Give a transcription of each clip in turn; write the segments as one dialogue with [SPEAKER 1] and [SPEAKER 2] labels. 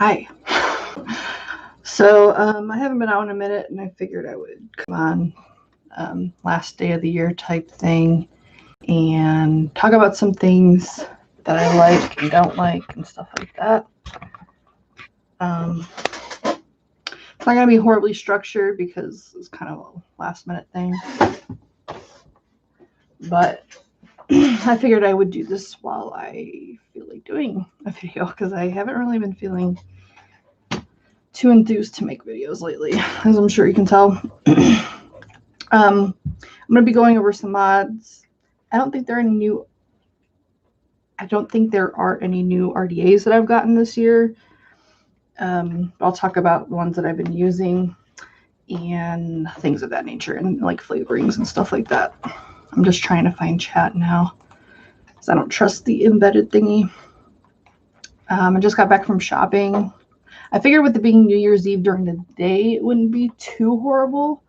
[SPEAKER 1] Hi. So I haven't been out in a minute, and I figured I would come on last day of the year type thing and talk about some things that I like and don't like and stuff like that. It's not going to be horribly structured because it's kind of a last minute thing. But I figured I would do this while I feel like doing a video because I haven't really been feeling too enthused to make videos lately, as I'm sure you can tell. I'm going to be going over some mods. I don't think there are any new RDAs that I've gotten this year. I'll talk about the ones that I've been using and things of that nature, and like flavorings and stuff like that. I'm just trying to find chat now because I don't trust the embedded thingy. I just got back from shopping. I figured with it being New Year's Eve during the day, it wouldn't be too horrible.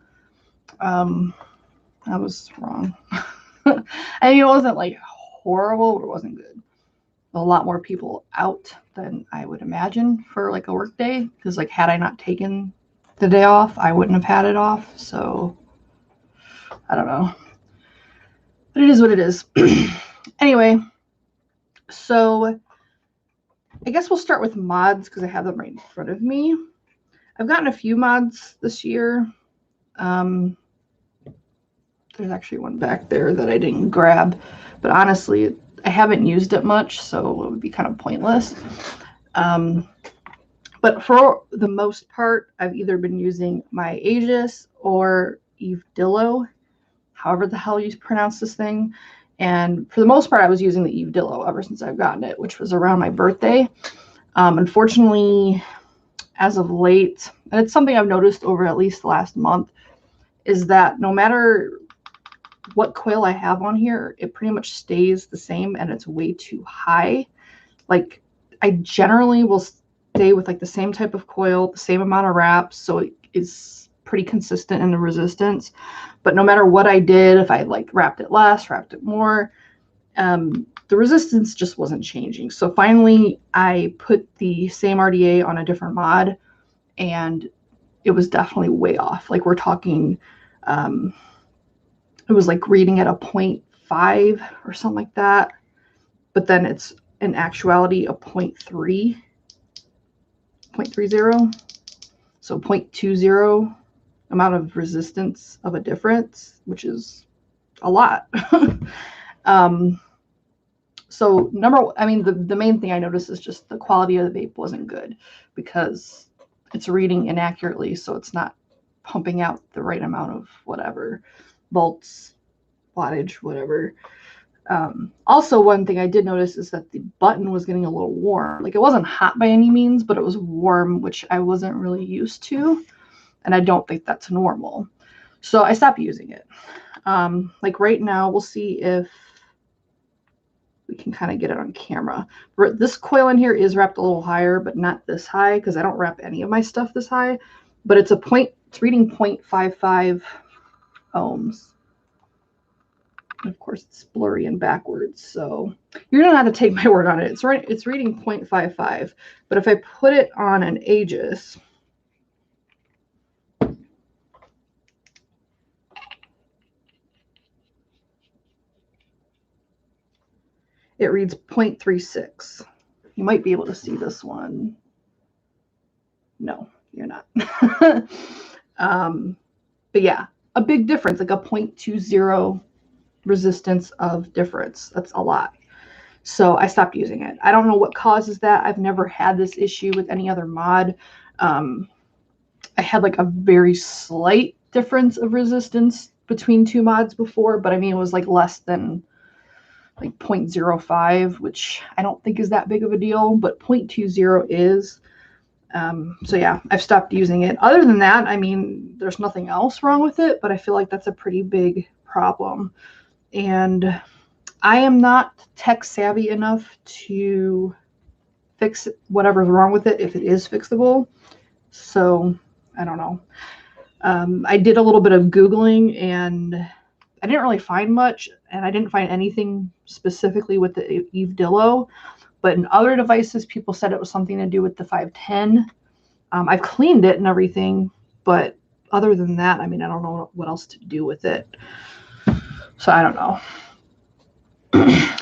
[SPEAKER 1] I was wrong. I mean, it wasn't like horrible, but it wasn't good. A lot more people out than I would imagine for like a work day, because like had I not taken the day off, I wouldn't have had it off. So I don't know, but it is what it is. Anyway, so I guess we'll start with mods because I have them right in front of me. I've gotten a few mods this year. There's actually one back there that I didn't grab, but honestly, I haven't used it much, so it would be kind of pointless. But for the most part, I've either been using my Aegis or Evedillo, however the hell you pronounce this thing. And for the most part, I was using the Evedillo ever since I've gotten it, which was around my birthday. Unfortunately, as of late, and it's something I've noticed over at least the last month, is that no matter what coil I have on here, it pretty much stays the same and it's way too high. Like, I generally will stay with like the same type of coil, the same amount of wraps, so it is pretty consistent in the resistance. But no matter what I did, if I like wrapped it less, wrapped it more, the resistance just wasn't changing. So finally I put the same RDA on a different mod, and it was definitely way off. Like, we're talking it was like reading at a 0.5 or something like that, but then it's in actuality a 0.30, so 0.20 amount of resistance of a difference, which is a lot. So the main thing I noticed is just the quality of the vape wasn't good because it's reading inaccurately, so it's not pumping out the right amount of whatever volts, wattage, whatever. Also, one thing I did notice is that the button was getting a little warm. Like, it wasn't hot by any means, but it was warm, which I wasn't really used to, and I don't think that's normal. So I stopped using it. Like right now, we'll see if we can kind of get it on camera. This coil in here is wrapped a little higher, but not this high, because I don't wrap any of my stuff this high. But it's reading 0.55 ohms. And of course, it's blurry and backwards, so you're gonna have to take my word on it. It's reading 0.55, but if I put it on an Aegis, it reads 0.36. You might be able to see this one. No, you're not. But yeah, a big difference, like a 0.20 resistance of difference. That's a lot. So I stopped using it. I don't know what causes that. I've never had this issue with any other mod. I had like a very slight difference of resistance between two mods before, but I mean, it was like less than like 0.05, which I don't think is that big of a deal, but 0.20 is. So yeah, I've stopped using it. Other than that, I mean, there's nothing else wrong with it, but I feel like that's a pretty big problem. And I am not tech savvy enough to fix whatever's wrong with it if it is fixable. So I don't know. I did a little bit of Googling and I didn't really find much, and I didn't find anything specifically with the Evedillo, But in other devices, people said it was something to do with the 510. I've cleaned it and everything, but other than that, I mean, I don't know what else to do with it. So I don't know.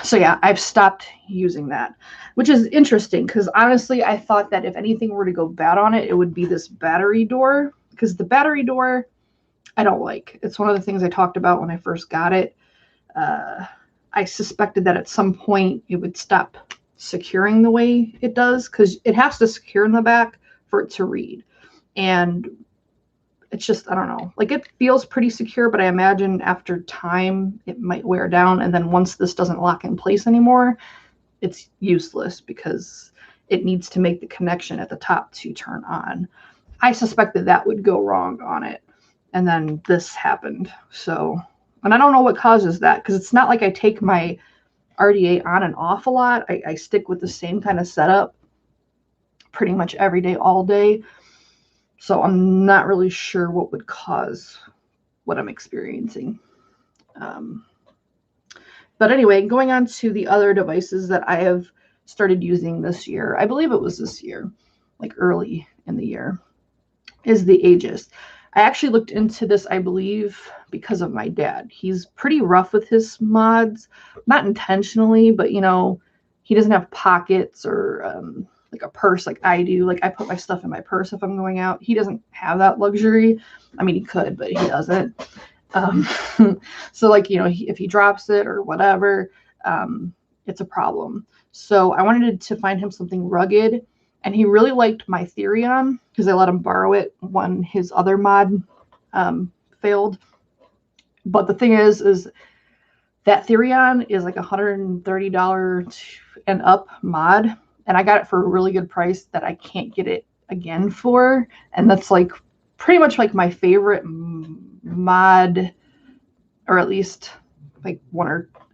[SPEAKER 1] So yeah, I've stopped using that, which is interesting because honestly, I thought that if anything were to go bad on it, it would be this battery door, because the battery door I don't like. It's one of the things I talked about when I first got it. I suspected that at some point it would stop securing the way it does, because it has to secure in the back for it to read. And it's just, I don't know, like it feels pretty secure, but I imagine after time it might wear down. And then once this doesn't lock in place anymore, it's useless because it needs to make the connection at the top to turn on. I suspected that would go wrong on it. And then this happened. So, and I don't know what causes that, because it's not like I take my RDA on and off a lot. I stick with the same kind of setup pretty much every day, all day. So I'm not really sure what would cause what I'm experiencing. But anyway, going on to the other devices that I have started using this year, I believe it was this year, like early in the year, is the Aegis. I actually looked into this, I believe, because of my dad. He's pretty rough with his mods, not intentionally, but you know, he doesn't have pockets or like a purse like I do. Like I put my stuff in my purse if I'm going out. He doesn't have that luxury. I mean, he could, but he doesn't. So like, you know, if he drops it or whatever, it's a problem. So I wanted to find him something rugged, and he really liked my Therion because I let him borrow it when his other mod failed. But the thing is that Therion is like $130 and up mod, and I got it for a really good price that I can't get it again for. And that's like pretty much like my favorite mod, or at least like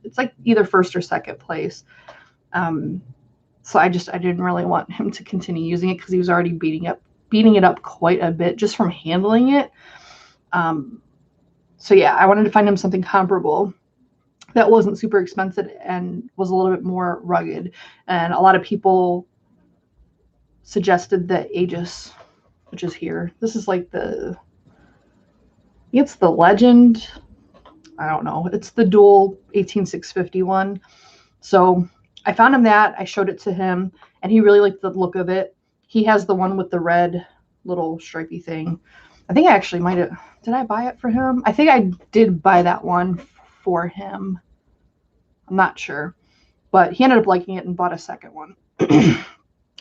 [SPEAKER 1] it's like either first or second place. So I didn't really want him to continue using it because he was already beating it up quite a bit just from handling it. So yeah, I wanted to find him something comparable that wasn't super expensive and was a little bit more rugged. And a lot of people suggested the Aegis, which is here. This is like it's the Legend. I don't know. It's the dual 18651. So I found him that. I showed it to him, and he really liked the look of it. He has the one with the red little stripy thing. I think I actually might have. Did I buy it for him? I think I did buy that one for him. I'm not sure. But he ended up liking it and bought a second one.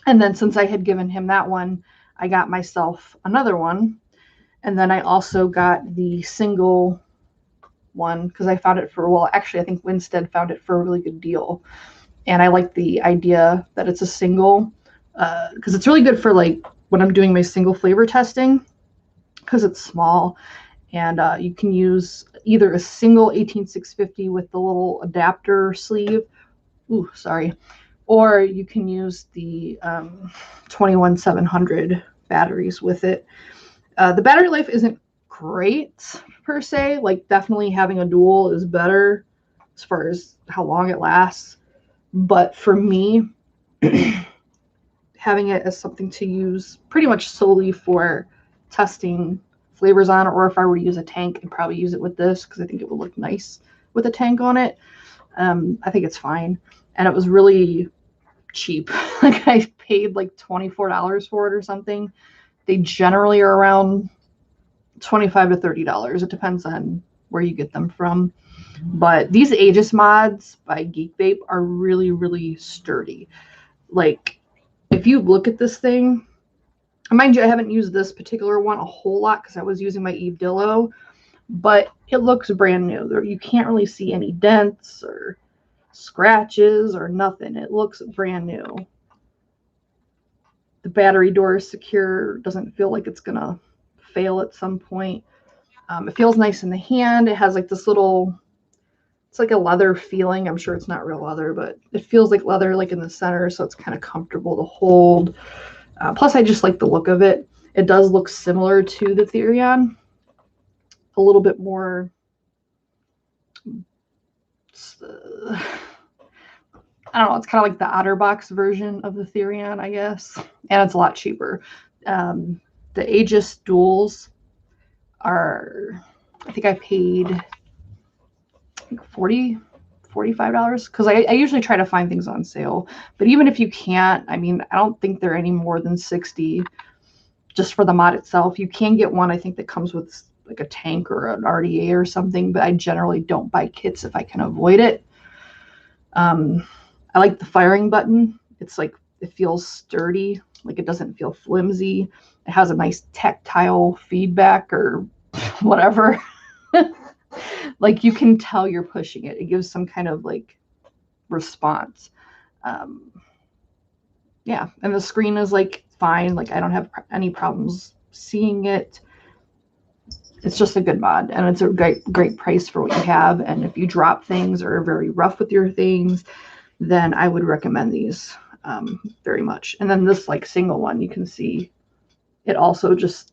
[SPEAKER 1] And then since I had given him that one, I got myself another one. And then I also got the single one because I found it actually, I think Winstead found it for a really good deal. And I like the idea that it's a single because it's really good for like when I'm doing my single flavor testing, because it's small, and you can use either a single 18650 with the little adapter sleeve, or you can use the 21700 batteries with it. The battery life isn't great per se. Like definitely having a dual is better as far as how long it lasts. But for me, having it as something to use pretty much solely for testing flavors on, or if I were to use a tank, I'd probably use it with this because I think it would look nice with a tank on it. I think it's fine. And it was really cheap. Like I paid like $24 for it or something. They generally are around $25 to $30. It depends on where you get them from. But these Aegis mods by Geek Vape are really, really sturdy. Like, if you look at this thing, mind you, I haven't used this particular one a whole lot because I was using my Eve Dillo, but it looks brand new. You can't really see any dents or scratches or nothing. It looks brand new. The battery door is secure. Doesn't feel like it's going to fail at some point. It feels nice in the hand. It has like this little... It's like a leather feeling. I'm sure it's not real leather, but it feels like leather like in the center, so it's kind of comfortable to hold. Plus, I just like the look of it. It does look similar to the Therion. A little bit more... I I don't know, it's kind of like the OtterBox version of the Therion, I guess. And it's a lot cheaper. The Aegis duals are, I think I paid like $45 because I usually try to find things on sale. But even if you can't, I mean, I don't think they're any more than 60 just for the mod itself. You can get one, I think, that comes with like a tank or an RDA or something, but I generally don't buy kits if I can avoid it. I like the firing button. It's like, it feels sturdy, like it doesn't feel flimsy. It has a nice tactile feedback or whatever. Like you can tell you're pushing it. It gives some kind of like response. Yeah, and the screen is like fine. Like I don't have any problems seeing it. It's just a good mod, and it's a great price for what you have. And if you drop things or are very rough with your things, then I would recommend these very much. And then this like single one, you can see it also just,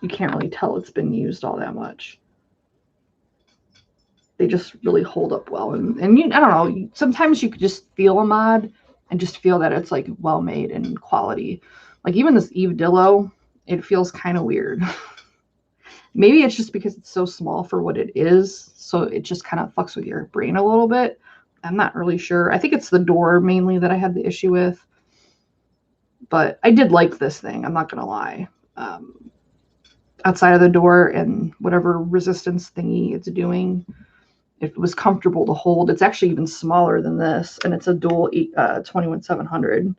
[SPEAKER 1] you can't really tell it's been used all that much. They just really hold up well. And you, I don't know, sometimes you could just feel a mod and just feel that it's like well made and quality. Like even this Eve Dillo, it feels kind of weird. Maybe it's just because it's so small for what it is, so it just kind of fucks with your brain a little bit. I'm not really sure. I think it's the door mainly that I had the issue with. But I did like this thing, I'm not going to lie. Outside of the door and whatever resistance thingy it's doing, it was comfortable to hold. It's actually even smaller than this, and it's a dual 21700.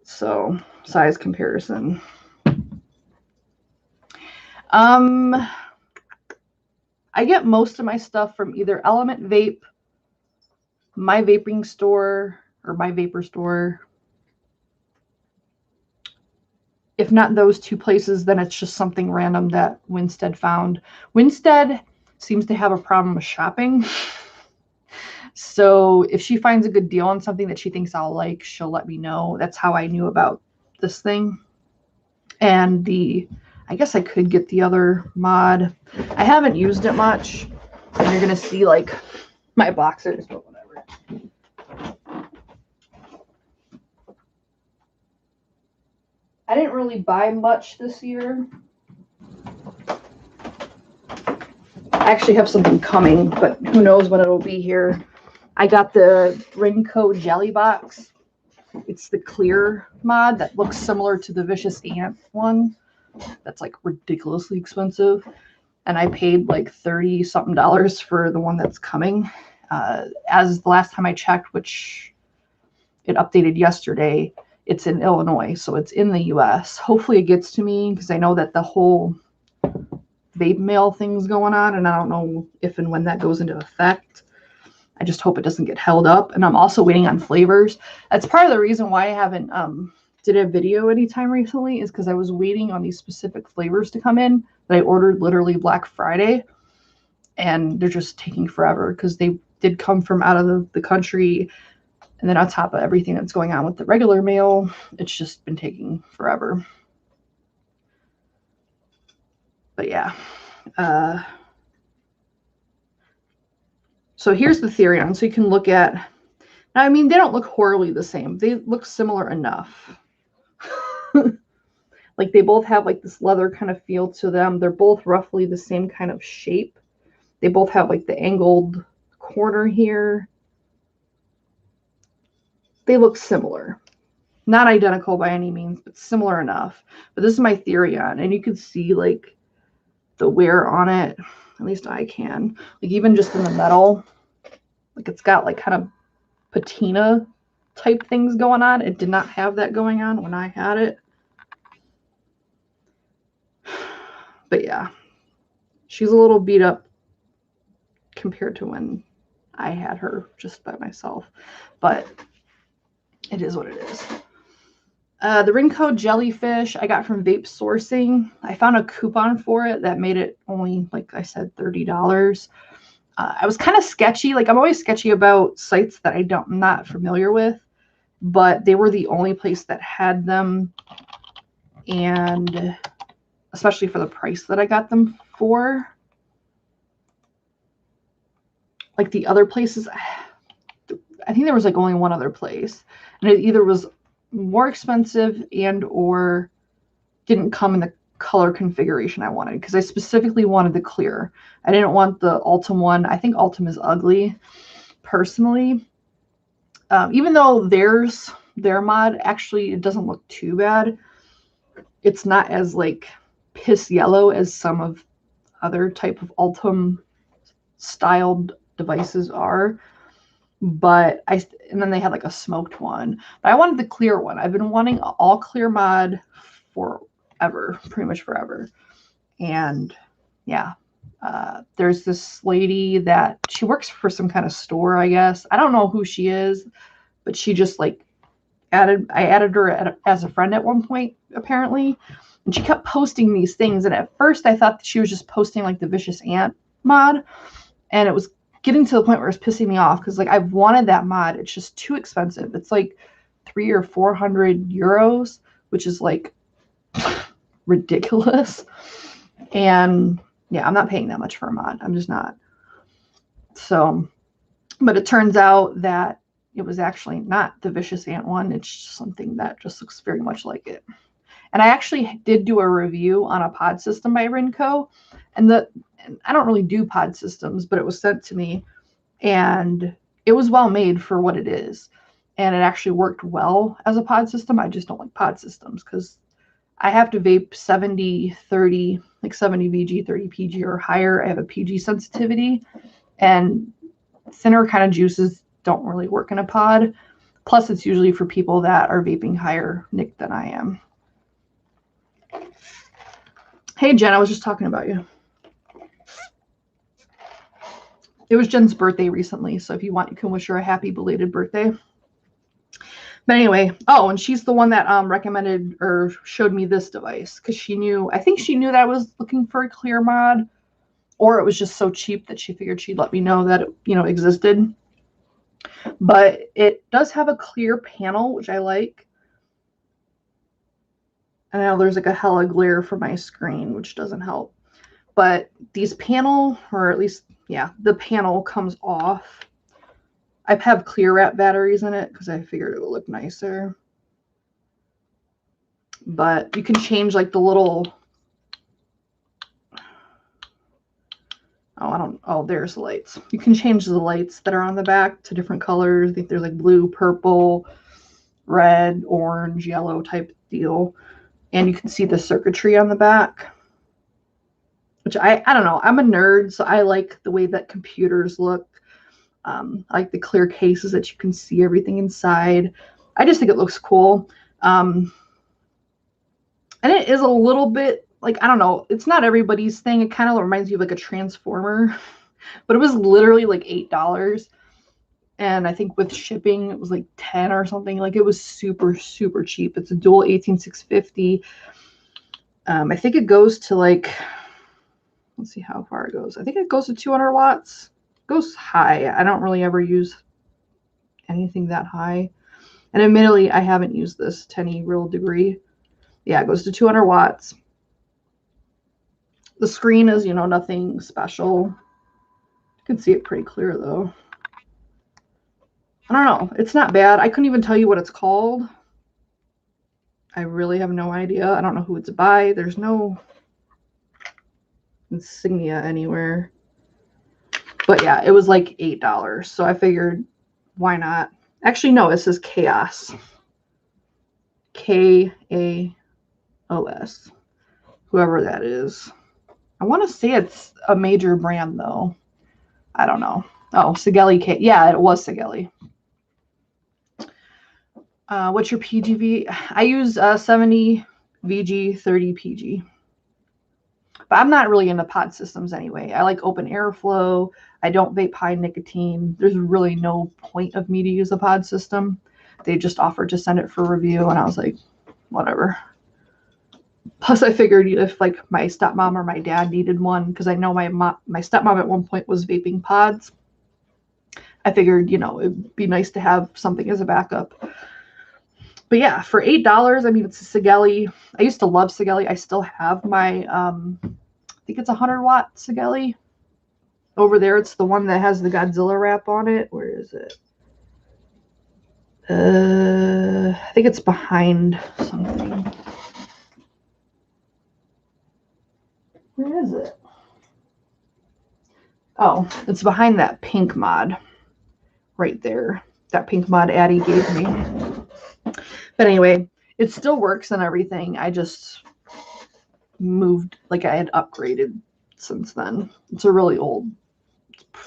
[SPEAKER 1] So size comparison. I get most of my stuff from either Element Vape, My Vaping Store, or My Vapor Store. If not those two places, then it's just something random that Winstead found. Winstead seems to have a problem with shopping. So if she finds a good deal on something that she thinks I'll like, she'll let me know. That's how I knew about this thing. And I guess I could get the other mod. I haven't used it much. And you're going to see like my boxers, but whatever. I didn't really buy much this year. I actually have something coming, but who knows when it'll be here. I got the Rinco Jelly Box. It's the clear mod that looks similar to the Vicious Ant one. That's like ridiculously expensive. And I paid like $30 something for the one that's coming. As the last time I checked, which it updated yesterday, it's in Illinois, so it's in the US. Hopefully it gets to me, because I know that the whole vape mail thing's going on, and I don't know if and when that goes into effect. I just hope it doesn't get held up. And I'm also waiting on flavors. That's part of the reason why I haven't did a video anytime recently, is because I was waiting on these specific flavors to come in that I ordered literally Black Friday, and they're just taking forever because they did come from out of the country. And then on top of everything that's going on with the regular mail, it's just been taking forever. But yeah. So here's the Therion. So you can look at, now, I mean, they don't look horribly the same. They look similar enough. Like they both have like this leather kind of feel to them. They're both roughly the same kind of shape. They both have like the angled corner here. They look similar. Not identical by any means, but similar enough. But this is my Therion, and you can see like the wear on it. At least I can. Like even just in the metal, like it's got like kind of patina type things going on. It did not have that going on when I had it. But yeah, she's a little beat up compared to when I had her just by myself. But it is what it is. The Rinco Jellyfish I got from Vape Sourcing. I found a coupon for it that made it only, like I said, $30. I was kind of sketchy. Like I'm always sketchy about sites that I'm not familiar with, but they were the only place that had them, and especially for the price that I got them for. Like the other places, I think there was like only one other place, and it either was more expensive and or didn't come in the color configuration I wanted, because I specifically wanted the clear. I didn't want the Ultem one. I think Ultem is ugly personally. Even though their mod actually, it doesn't look too bad. It's not as like piss yellow as some of other type of Ultem styled devices are. But and then they had like a smoked one. But I wanted the clear one. I've been wanting all clear mod forever, pretty much forever. And yeah, there's this lady that she works for some kind of store, I guess. I don't know who she is, but she just like I added her as a friend at one point, apparently. And she kept posting these things. And at first I thought that she was just posting like the Vicious Ant mod. And it was getting to the point where it was pissing me off, because like I've wanted that mod. It's just too expensive. It's like 300 or 400 euros, which is like ridiculous. And yeah, I'm not paying that much for a mod. I'm just not. So, but it turns out that it was actually not the Vicious Ant one. It's just something that just looks very much like it. And I actually did do a review on a pod system by Rinco, and I don't really do pod systems, but it was sent to me, and it was well made for what it is. And it actually worked well as a pod system. I just don't like pod systems because I have to vape 70, 30, like 70 VG, 30 PG or higher. I have a PG sensitivity, and thinner kind of juices don't really work in a pod. Plus, it's usually for people that are vaping higher nic than I am. Hey, Jen, I was just talking about you. It was Jen's birthday recently, so if you want, you can wish her a happy belated birthday. But anyway, oh, and she's the one that recommended or showed me this device, because I think she knew that I was looking for a clear mod, or it was just so cheap that she figured she'd let me know that it, existed. But it does have a clear panel, which I like. I know there's like a hella glare from my screen, which doesn't help. But these panel, or at least, yeah, the panel comes off. I have clear wrap batteries in it because I figured it would look nicer. But you can change like the little, there's the lights. You can change the lights that are on the back to different colors. I think there's like blue, purple, red, orange, yellow type deal. And you can see the circuitry on the back, which I don't know. I'm a nerd, so I like the way that computers look. I like the clear cases that you can see everything inside. I just think it looks cool. And it is a little bit like, I don't know, it's not everybody's thing. It kind of reminds you of like a transformer, but it was literally like $8. And I think with shipping, it was like 10 or something. Like it was super, super cheap. It's a dual 18650. I think it goes to like, let's see how far it goes. I think it goes to 200 watts. It goes high. I don't really ever use anything that high. And admittedly, I haven't used this to any real degree. Yeah, it goes to 200 watts. The screen is, nothing special. You can see it pretty clear though. I don't know. It's not bad. I couldn't even tell you what it's called. I really have no idea. I don't know who it's by. There's no insignia anywhere. But yeah, it was like $8. So I figured, why not? Actually, no, it says Kaos. Kaos. Whoever that is. I want to say it's a major brand though. I don't know. Oh, Sigelei K. Yeah, it was Sigelei. What's your PGV? I use 70 VG, 30 PG. But I'm not really into pod systems anyway. I like open airflow. I don't vape high nicotine. There's really no point of me to use a pod system. They just offered to send it for review, and I was like, whatever. Plus, I figured if like my stepmom or my dad needed one, because I know my stepmom at one point was vaping pods. I figured, it'd be nice to have something as a backup. But yeah, for $8, I mean, it's a Sigelei. I used to love Sigelei. I still have my, I think it's a 100-watt Sigelei. Over there, it's the one that has the Godzilla wrap on it. Where is it? I think it's behind something. Where is it? Oh, it's behind that pink mod right there. That pink mod Addie gave me. But anyway, it still works and everything. I just moved, like I had upgraded since then. It's a really old,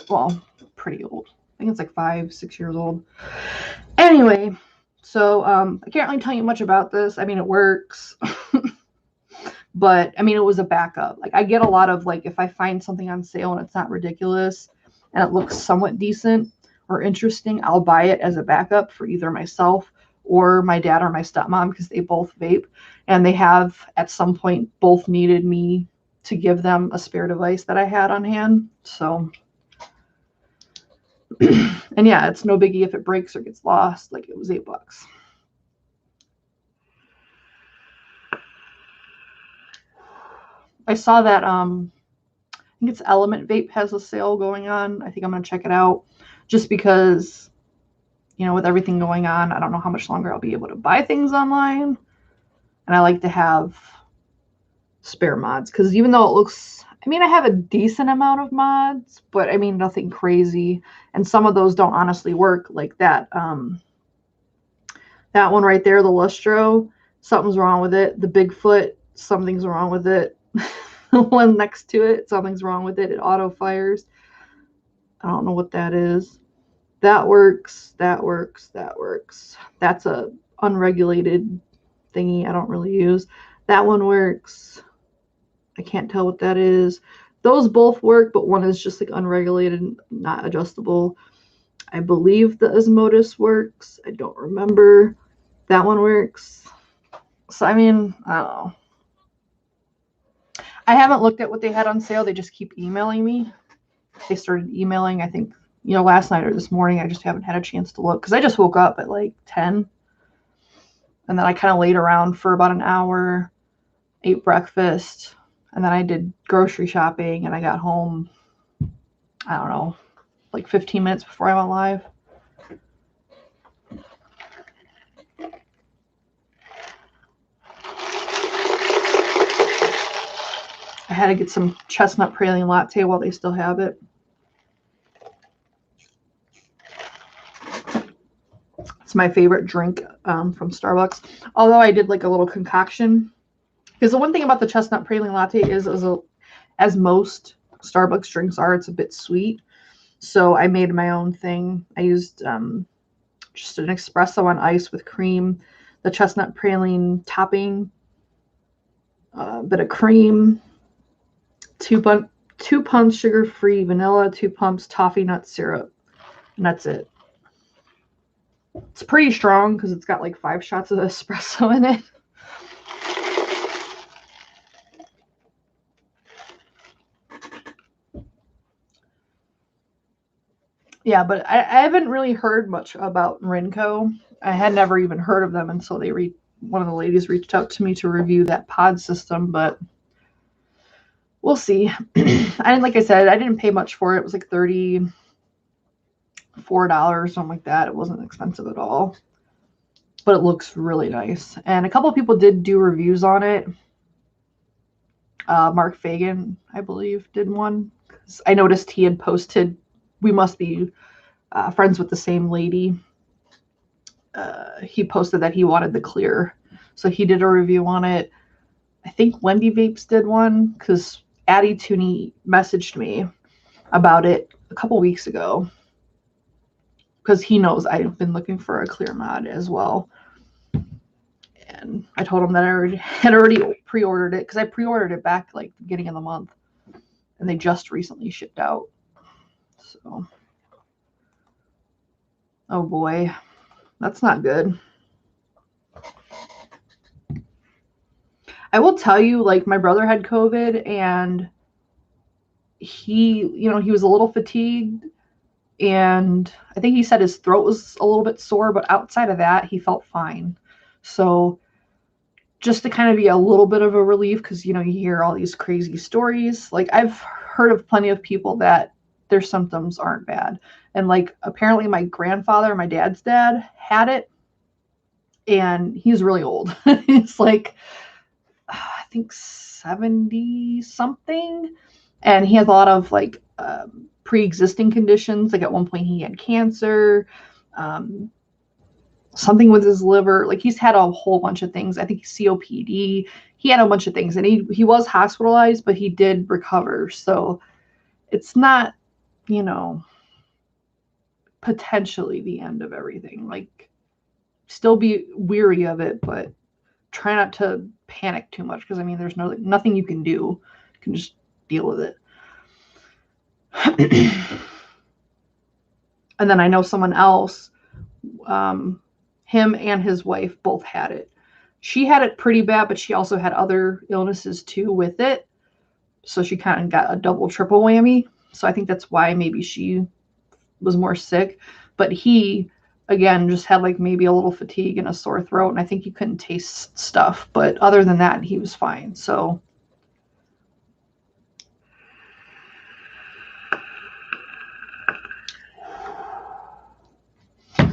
[SPEAKER 1] well, pretty old. I think it's like 5-6 years old. Anyway, so I can't really tell you much about this. I mean, it works. But I mean, it was a backup. Like I get a lot of, like, if I find something on sale and it's not ridiculous and it looks somewhat decent or interesting, I'll buy it as a backup for either myself or my dad or my stepmom, because they both vape and they have at some point both needed me to give them a spare device that I had on hand. So, and yeah, it's no biggie if it breaks or gets lost. Like, it was $8. I saw that I think it's Element Vape has a sale going on. I think I'm gonna check it out just because, you know, with everything going on, I don't know how much longer I'll be able to buy things online. And I like to have spare mods, because even though it looks, I mean, I have a decent amount of mods, but I mean, nothing crazy. And some of those don't honestly work, like that that one right there, the Lustro, something's wrong with it. The Bigfoot, something's wrong with it. The one next to it, something's wrong with it. It auto fires. I don't know what that is. That works. That works. That works. That's a unregulated thingy I don't really use. That one works. I can't tell what that is. Those both work, but one is just like unregulated, not adjustable. I believe the Osmotis works. I don't remember. That one works. So, I mean, I don't know. I haven't looked at what they had on sale. They just keep emailing me. They started emailing, I think, you know, last night or this morning. I just haven't had a chance to look because I just woke up at like 10. And then I kind of laid around for about an hour, ate breakfast, and then I did grocery shopping, and I got home, I don't know, like 15 minutes before I went live. I had to get some chestnut praline latte while they still have it. It's my favorite drink from Starbucks. Although I did like a little concoction. Because the one thing about the chestnut praline latte is as most Starbucks drinks are, it's a bit sweet. So I made my own thing. I used just an espresso on ice with cream, the chestnut praline topping, a bit of cream, 2 pumps sugar-free vanilla, 2 pumps toffee nut syrup, and that's it. It's pretty strong because it's got like 5 shots of espresso in it. Yeah, but I haven't really heard much about Rinco. I had never even heard of them until one of the ladies reached out to me to review that pod system, but we'll see. Like I said, I didn't pay much for it. It was like $34, something like that. It wasn't expensive at all, but it looks really nice. And a couple of people did do reviews on it. Mark Fagan, I believe, did one. I noticed he had posted, we must be friends with the same lady. He posted that he wanted the clear. So he did a review on it. I think Wendy Vapes did one because Addie Tooney messaged me about it a couple weeks ago because he knows I've been looking for a clear mod as well. And I told him that I had already pre-ordered it because I pre-ordered it back like the beginning of the month and they just recently shipped out. So, oh boy, that's not good. I will tell you, like, my brother had COVID and he was a little fatigued, and I think he said his throat was a little bit sore, but outside of that, he felt fine. So just to kind of be a little bit of a relief, because, you hear all these crazy stories. Like, I've heard of plenty of people that their symptoms aren't bad. And, like, apparently my grandfather, my dad's dad, had it and he's really old. He's like, I think 70 something. And he has a lot of like pre-existing conditions. Like at one point he had cancer, um, something with his liver. Like he's had a whole bunch of things. I think COPD. He had a bunch of things, and he was hospitalized, but he did recover. So it's not, you know, potentially the end of everything. Like still be weary of it, but try not to panic too much, because I mean there's nothing you can do. You can just deal with it. And then I know someone else, him and his wife both had it. She had it pretty bad, but she also had other illnesses too with it. So she kind of got a double, triple whammy. So I think that's why maybe she was more sick. But he, again, just had like maybe a little fatigue and a sore throat. And I think he couldn't taste stuff. But other than that, he was fine. So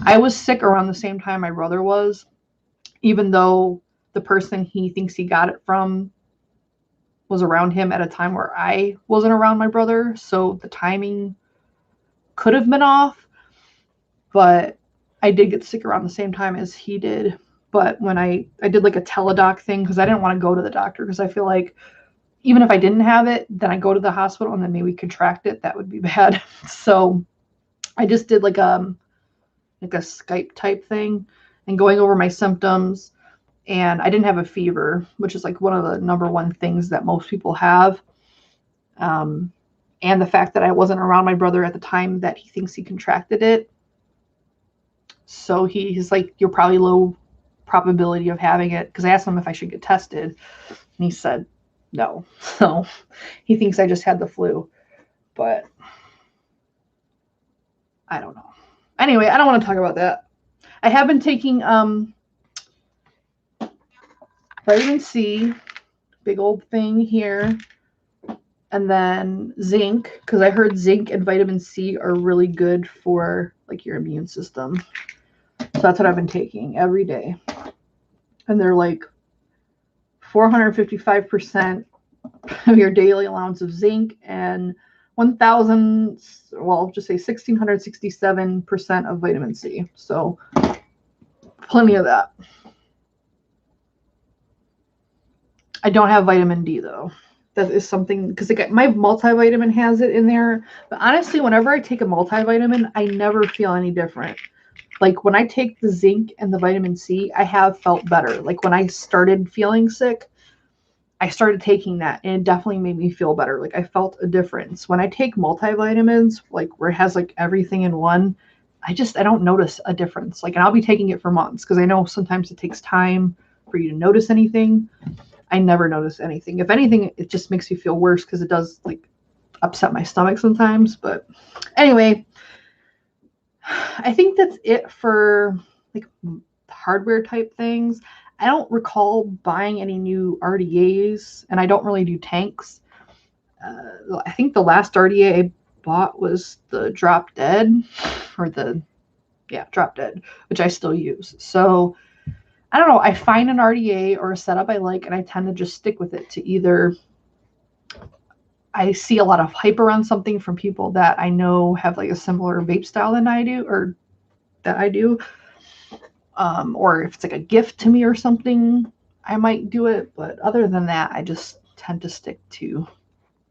[SPEAKER 1] I was sick around the same time my brother was, even though the person he thinks he got it from was around him at a time where I wasn't around my brother. So the timing could have been off, but I did get sick around the same time as he did. But when I did like a teledoc thing, because I didn't want to go to the doctor, because I feel like even if I didn't have it, then I go to the hospital and then maybe contract it. That would be bad. So I just did like a Skype type thing and going over my symptoms. And I didn't have a fever, which is like one of the number one things that most people have. And the fact that I wasn't around my brother at the time that he thinks he contracted it. So he's like, you're probably low probability of having it. Because I asked him if I should get tested. And he said no. So he thinks I just had the flu. But I don't know. Anyway, I don't want to talk about that. I have been taking vitamin C, big old thing here, and then zinc, because I heard zinc and vitamin C are really good for like your immune system. So that's what I've been taking every day. And they're like 455% of your daily allowance of zinc and 1,000, well, just say 1,667% of vitamin C. So plenty of that. I don't have vitamin D though. That is something, because my multivitamin has it in there. But honestly, whenever I take a multivitamin, I never feel any different. Like when I take the zinc and the vitamin C, I have felt better. Like when I started feeling sick, I started taking that and it definitely made me feel better. Like I felt a difference. When I take multivitamins, like where it has like everything in one, I don't notice a difference. Like, and I'll be taking it for months, because I know sometimes it takes time for you to notice anything. I never notice anything. If anything, it just makes me feel worse, because it does like upset my stomach sometimes. But anyway, I think that's it for like hardware type things. I don't recall buying any new RDAs, and I don't really do tanks. I think the last RDA I bought was the Drop Dead, or Drop Dead, which I still use. So I don't know. I find an RDA or a setup I like, and I tend to just stick with it. To either I see a lot of hype around something from people that I know have like a similar vape style than I do, or that I do, or if it's like a gift to me or something, I might do it. But other than that, I just tend to stick to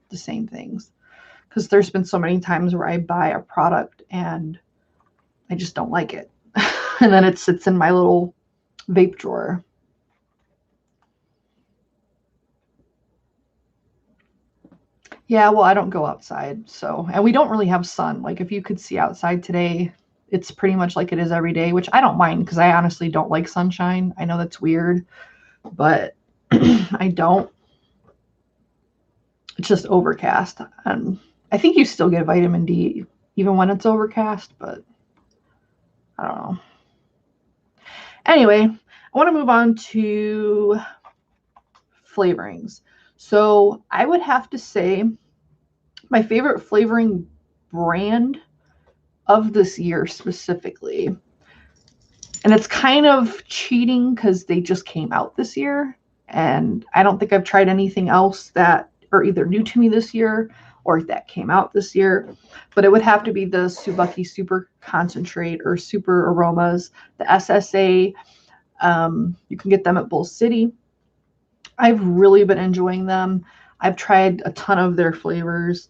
[SPEAKER 1] the same things, because there's been so many times where I buy a product and I just don't like it. And then it sits in my little vape drawer. Yeah, well, I don't go outside, so, and we don't really have sun. Like if you could see outside today, it's pretty much like it is every day, which I don't mind, because I honestly don't like sunshine. I know that's weird, but I don't. It's just overcast. And I think you still get vitamin D even when it's overcast, but I don't know. Anyway, I want to move on to flavorings. So I would have to say my favorite flavoring brand of this year specifically And it's kind of cheating because they just came out this year. And I don't think I've tried anything else that are either new to me this year or that came out this year. But it would have to be the Tsubaki Super Concentrate or Super Aromas, the SSA. You can get them at Bull City. I've really been enjoying them. I've tried a ton of their flavors.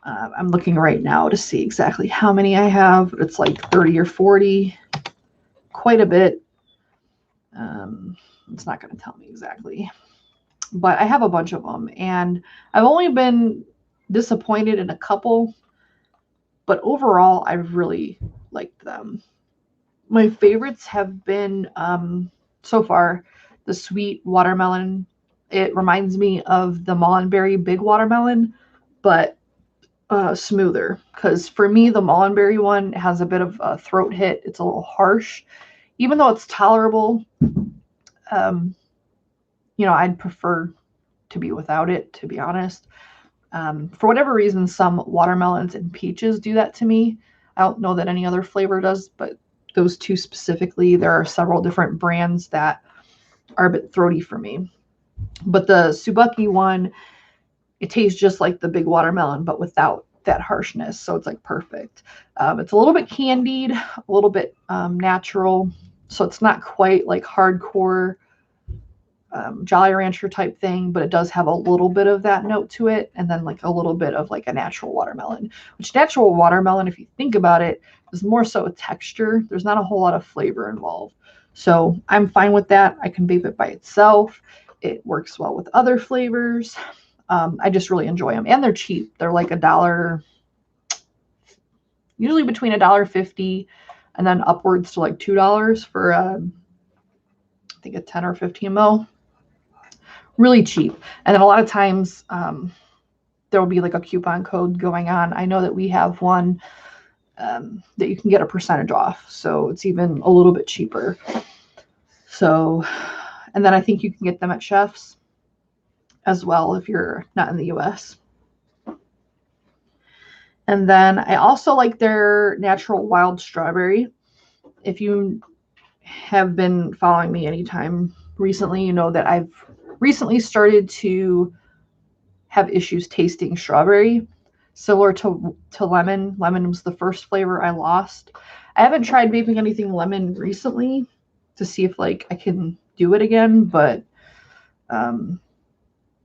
[SPEAKER 1] I'm looking right now to see exactly how many I have. It's like 30 or 40, quite a bit. It's not going to tell me exactly, but I have a bunch of them, and I've only been disappointed in a couple, but overall, I've really liked them. My favorites have been so far the sweet watermelon. It reminds me of the Mullenberry big watermelon, but smoother. Because for me, the Mullenberry one has a bit of a throat hit. It's a little harsh, even though it's tolerable. I'd prefer to be without it, to be honest. For whatever reason, some watermelons and peaches do that to me. I don't know that any other flavor does, but those two specifically, there are several different brands that are a bit throaty for me. But the Tsubaki one, it tastes just like the big watermelon, but without that harshness. So it's like perfect. It's a little bit candied, a little bit natural. So it's not quite like hardcore Jolly Rancher type thing, but it does have a little bit of that note to it, and then like a little bit of like a natural watermelon, which natural watermelon, if you think about it, is more so a texture. There's not a whole lot of flavor involved. So I'm fine with that. I can vape it by itself. It works well with other flavors. I just really enjoy them, and they're cheap. They're like $1, usually between $1.50 and then upwards to like $2 for I think a 10 or 15 ml. Really cheap. And then a lot of times there will be like a coupon code going on. I know that we have one that you can get a percentage off, so it's even a little bit cheaper. So, and then I think you can get them at Chef's as well if you're not in the US. And then I also like their natural wild strawberry. If you have been following me anytime recently, you know that I've recently started to have issues tasting strawberry, similar to lemon. Lemon was the first flavor I lost. I haven't tried vaping anything lemon recently to see if like I can do it again, but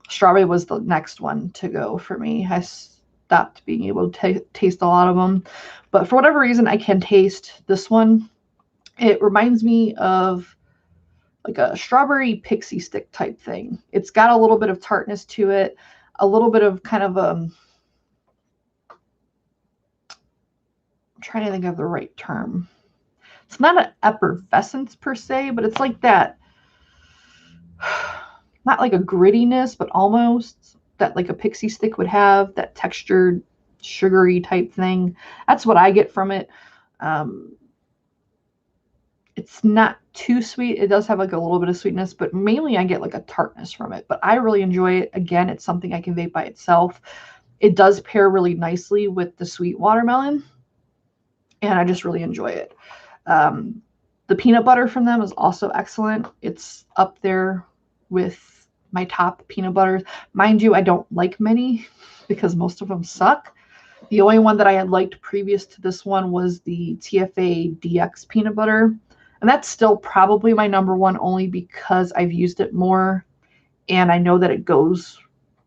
[SPEAKER 1] strawberry was the next one to go for me. I stopped being able to taste a lot of them, but for whatever reason, I can taste this one. It reminds me of like a strawberry pixie stick type thing. It's got a little bit of tartness to it, a little bit of kind of I'm trying to think of the right term. It's not an effervescence per se, but it's like that, not like a grittiness, but almost that like a pixie stick would have, that textured, sugary type thing. That's what I get from it. It's not too sweet. It does have like a little bit of sweetness, but mainly I get like a tartness from it. But I really enjoy it. Again, it's something I can vape by itself. It does pair really nicely with the sweet watermelon, and I just really enjoy it. The peanut butter from them is also excellent. It's up there with my top peanut butters. Mind you, I don't like many because most of them suck. The only one that I had liked previous to this one was the TFA DX peanut butter. And that's still probably my number one, only because I've used it more and I know that it goes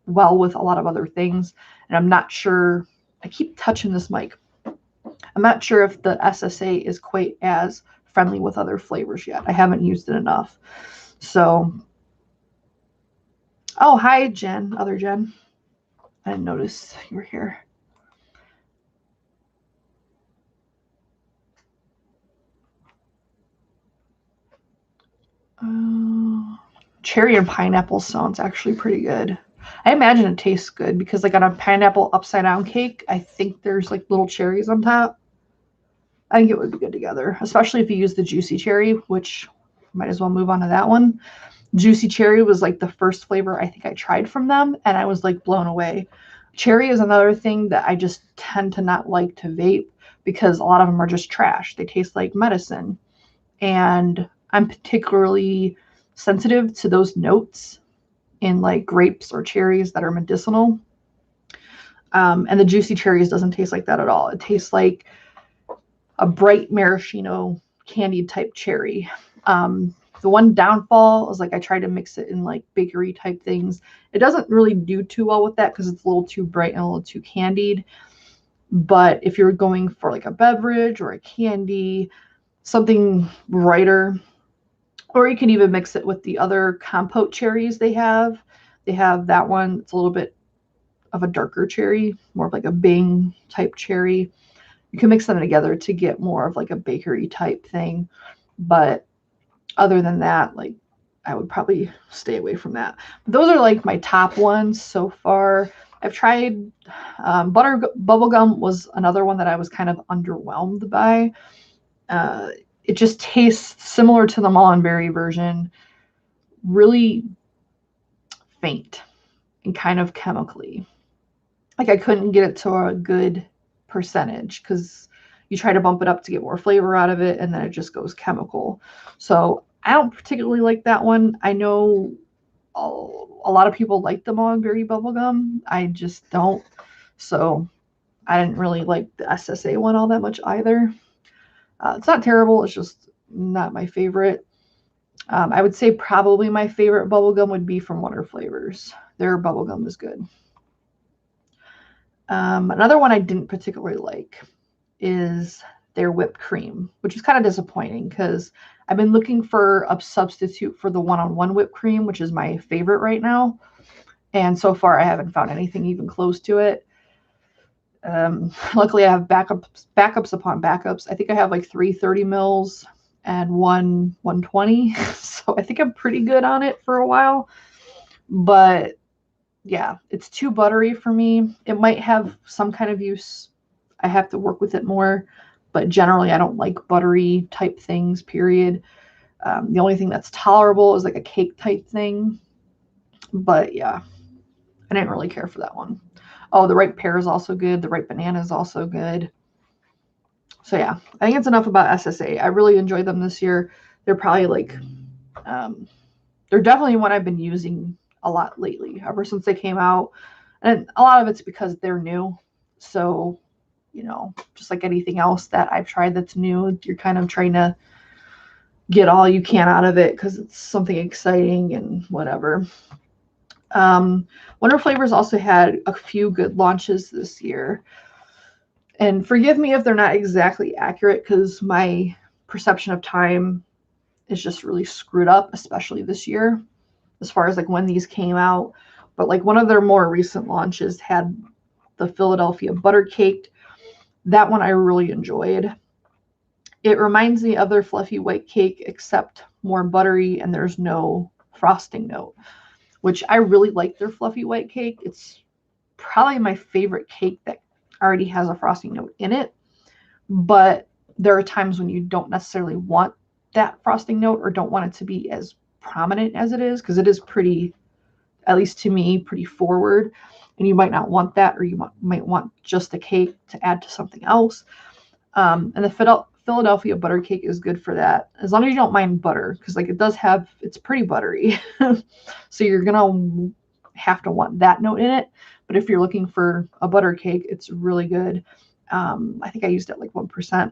[SPEAKER 1] well with a lot of other things. And I'm not sure, I keep touching this mic. I'm not sure if the SSA is quite as friendly with other flavors yet. I haven't used it enough. So, oh, hi, Jen, other Jen. I didn't notice you were here. Cherry and pineapple sounds actually pretty good. I imagine it tastes good because like on a pineapple upside down cake, I think there's like little cherries on top. I think it would be good together, especially if you use the juicy cherry, which might as well move on to that one. Juicy cherry was like the first flavor I think I tried from them, and I was like blown away. Cherry is another thing that I just tend to not like to vape because a lot of them are just trash. They taste like medicine. and I'm particularly sensitive to those notes in like grapes or cherries that are medicinal. And the juicy cherries doesn't taste like that at all. It tastes like a bright maraschino candied type cherry. The one downfall is like I try to mix it in like bakery type things. It doesn't really do too well with that because it's a little too bright and a little too candied. But if you're going for like a beverage or a candy, something brighter, or you can even mix it with the other compote cherries they have. They have that one. It's a little bit of a darker cherry, more of like a Bing type cherry. You can mix them together to get more of like a bakery type thing. But other than that, like I would probably stay away from that. But those are like my top ones so far. I've tried butter bubblegum was another one that I was kind of underwhelmed by. It just tastes similar to the Mullen Berry version, really faint and kind of chemically. Like I couldn't get it to a good percentage because you try to bump it up to get more flavor out of it and then it just goes chemical. So I don't particularly like that one. I know a lot of people like the Mullen Berry bubblegum. I just don't. So I didn't really like the SSA one all that much either. It's not terrible. It's just not my favorite. I would say probably my favorite bubblegum would be from Wonder Flavors. Their bubblegum is good. Another one I didn't particularly like is their whipped cream, which is kind of disappointing because I've been looking for a substitute for the one-on-one whipped cream, which is my favorite right now. And so far, I haven't found anything even close to it. Luckily, I have backups upon backups. I think I have like 3 30 mils and 120. So I think I'm pretty good on it for a while. But yeah, it's too buttery for me. It might have some kind of use. I have to work with it more. But generally, I don't like buttery type things, period. The only thing that's tolerable is like a cake type thing. But yeah, I didn't really care for that one. Oh, the ripe pear is also good. The ripe banana is also good. So yeah, I think it's enough about SSA. I really enjoyed them this year. They're probably like, they're definitely one I've been using a lot lately, ever since they came out. And a lot of it's because they're new. So, you know, just like anything else that I've tried that's new, you're kind of trying to get all you can out of it because it's something exciting and whatever. Wonder Flavors also had a few good launches this year. And forgive me if they're not exactly accurate because my perception of time is just really screwed up, especially this year, as far as like when these came out. But like one of their more recent launches had the Philadelphia Butter Cake. That one I really enjoyed. It reminds me of their fluffy white cake, except more buttery and there's no frosting note, which I really like their fluffy white cake. It's probably my favorite cake that already has a frosting note in it. But there are times when you don't necessarily want that frosting note or don't want it to be as prominent as it is, because it is pretty, at least to me, pretty forward. And you might not want that, or you might want just a cake to add to something else. And the Philadelphia butter cake is good for that, as long as you don't mind butter, because like it's pretty buttery. So you're gonna have to want that note in it. But if you're looking for a butter cake, it's really good. I think I used it like 1%.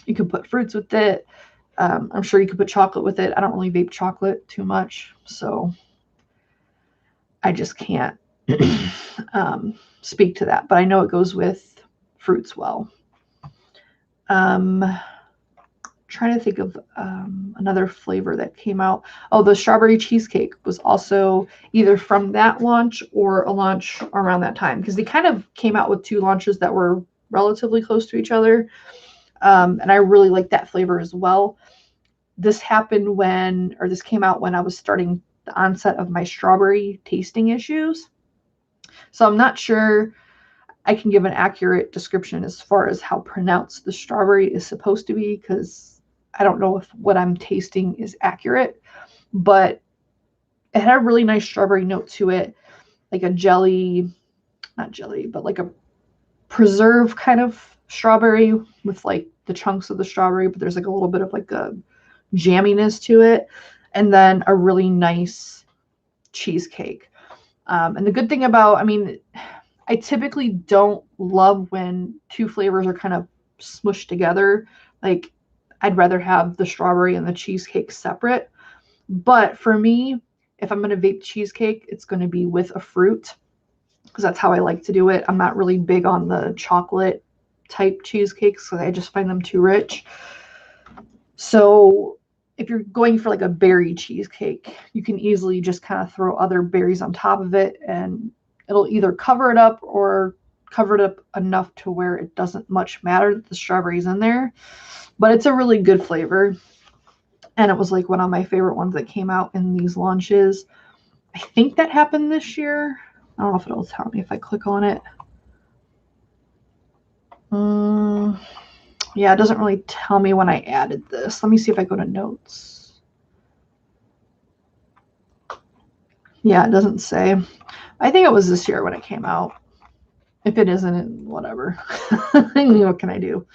[SPEAKER 1] You could put fruits with it. I'm sure you could put chocolate with it. I don't really vape chocolate too much, so I just can't speak to that. But I know it goes with fruits well. Trying to think of another flavor that came out. Oh, the strawberry cheesecake was also either from that launch or a launch around that time, because they kind of came out with 2 launches that were relatively close to each other. And I really like that flavor as well. This came out when I was starting the onset of my strawberry tasting issues. So I'm not sure I can give an accurate description as far as how pronounced the strawberry is supposed to be, because I don't know if what I'm tasting is accurate, but it had a really nice strawberry note to it, like a not jelly, but like a preserve kind of strawberry with like the chunks of the strawberry, but there's like a little bit of like a jamminess to it, and then a really nice cheesecake. And the good thing about, I mean, I typically don't love when two flavors are kind of smushed together. Like, I'd rather have the strawberry and the cheesecake separate. But for me, if I'm going to vape cheesecake, it's going to be with a fruit because that's how I like to do it. I'm not really big on the chocolate type cheesecakes because I just find them too rich. So if you're going for like a berry cheesecake, you can easily just kind of throw other berries on top of it and it'll either cover it up or cover it up enough to where it doesn't much matter that the strawberry's in there. But it's a really good flavor. And it was like one of my favorite ones that came out in these launches. I think that happened this year. I don't know if it'll tell me if I click on it. Yeah, it doesn't really tell me when I added this. Let me see if I go to notes. Yeah, it doesn't say. I think it was this year when it came out. If it isn't, whatever. What can I do?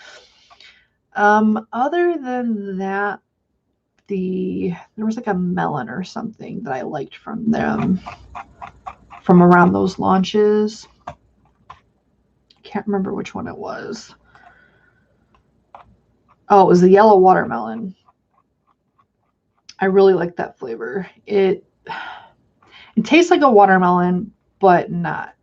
[SPEAKER 1] Other than that, there was like a melon or something that I liked from them from around those launches. Can't remember which one it was. Oh, it was the yellow watermelon. I really like that flavor. It tastes like a watermelon, but not.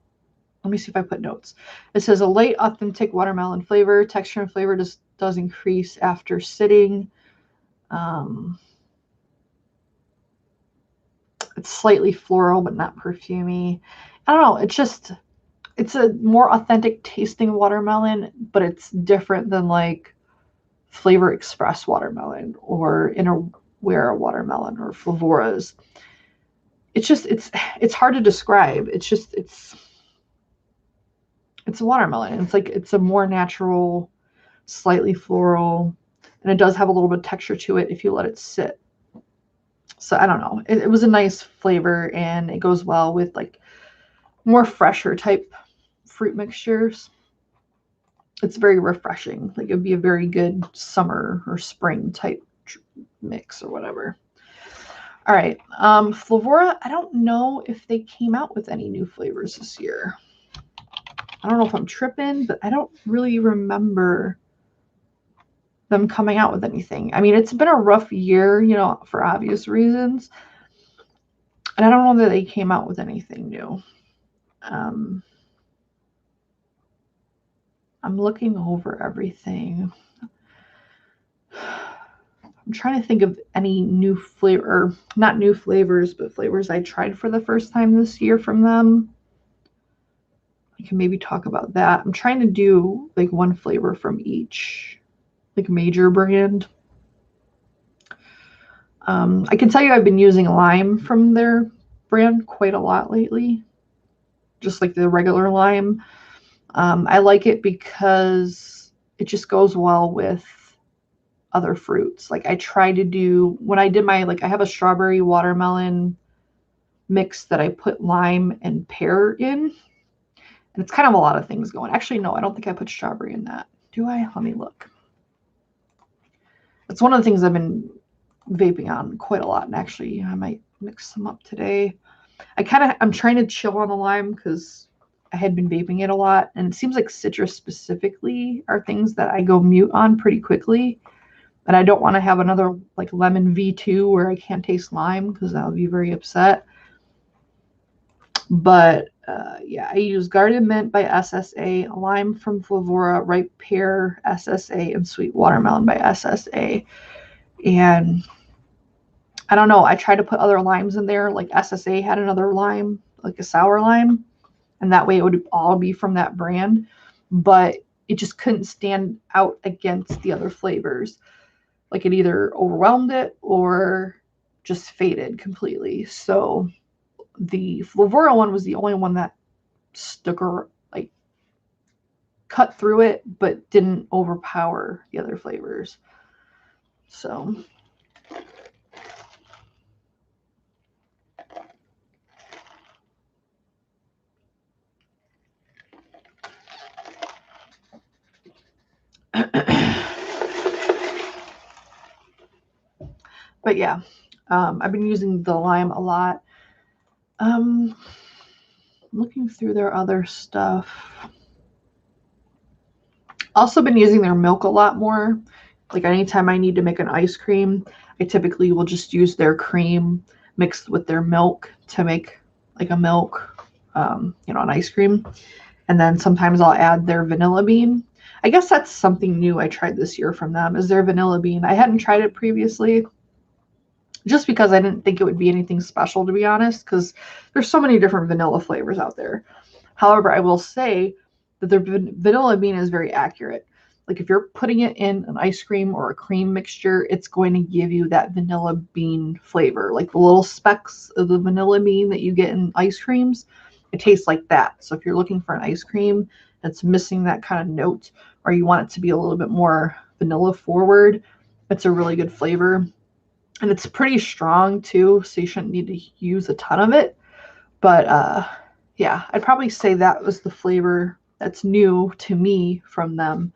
[SPEAKER 1] Let me see if I put notes. It says a light, authentic watermelon flavor. Texture and flavor does increase after sitting. It's slightly floral, but not perfumey. I don't know. It's a more authentic tasting watermelon, but it's different than like Flavor Express watermelon or Innerwear watermelon or Flavora's. It's hard to describe. It's a watermelon. It's a more natural, slightly floral, and it does have a little bit of texture to it if you let it sit. So I don't know. It was a nice flavor and it goes well with like more fresher type fruit mixtures. It's very refreshing. Like it'd be a very good summer or spring type mix or whatever. All right. Flavora, I don't know if they came out with any new flavors this year. I don't know if I'm tripping, but I don't really remember them coming out with anything. I mean, it's been a rough year, for obvious reasons. And I don't know that they came out with anything new. I'm looking over everything. I'm trying to think of any new flavor, not new flavors, but flavors I tried for the first time this year from them. I can maybe talk about that. I'm trying to do like one flavor from each, like major brand. I can tell you I've been using lime from their brand quite a lot lately, just like the regular lime. I like it because it just goes well with other fruits. Like I try to do, when I did I have a strawberry watermelon mix that I put lime and pear in. And it's kind of a lot of things going. Actually, no, I don't think I put strawberry in that. Do I? Let me look. It's one of the things I've been vaping on quite a lot. And actually, I might mix some up today. I'm trying to chill on the lime because I had been vaping it a lot. And it seems like citrus specifically are things that I go mute on pretty quickly. And I don't want to have another like lemon V2 where I can't taste lime because that would be very upset. But yeah, I use Garden Mint by SSA, Lime from Flavora, Ripe Pear SSA, and Sweet Watermelon by SSA. And I don't know, I tried to put other limes in there. Like SSA had another lime, like a sour lime. And that way it would all be from that brand. But it just couldn't stand out against the other flavors. Like it either overwhelmed it or just faded completely. So the Flavora one was the only one that stuck or like cut through it, but didn't overpower the other flavors. So But yeah, I've been using the lime a lot. Looking through their other stuff. Also been using their milk a lot more. Like anytime I need to make an ice cream, I typically will just use their cream mixed with their milk to make like a milk, an ice cream. And then sometimes I'll add their vanilla bean. I guess that's something new I tried this year from them is their vanilla bean. I hadn't tried it previously just because I didn't think it would be anything special, to be honest, because there's so many different vanilla flavors out there. However, I will say that the vanilla bean is very accurate. Like if you're putting it in an ice cream or a cream mixture, it's going to give you that vanilla bean flavor. Like the little specks of the vanilla bean that you get in ice creams, it tastes like that. So if you're looking for an ice cream that's missing that kind of note, or you want it to be a little bit more vanilla forward, it's a really good flavor. And it's pretty strong too, so you shouldn't need to use a ton of it. But yeah, I'd probably say that was the flavor that's new to me from them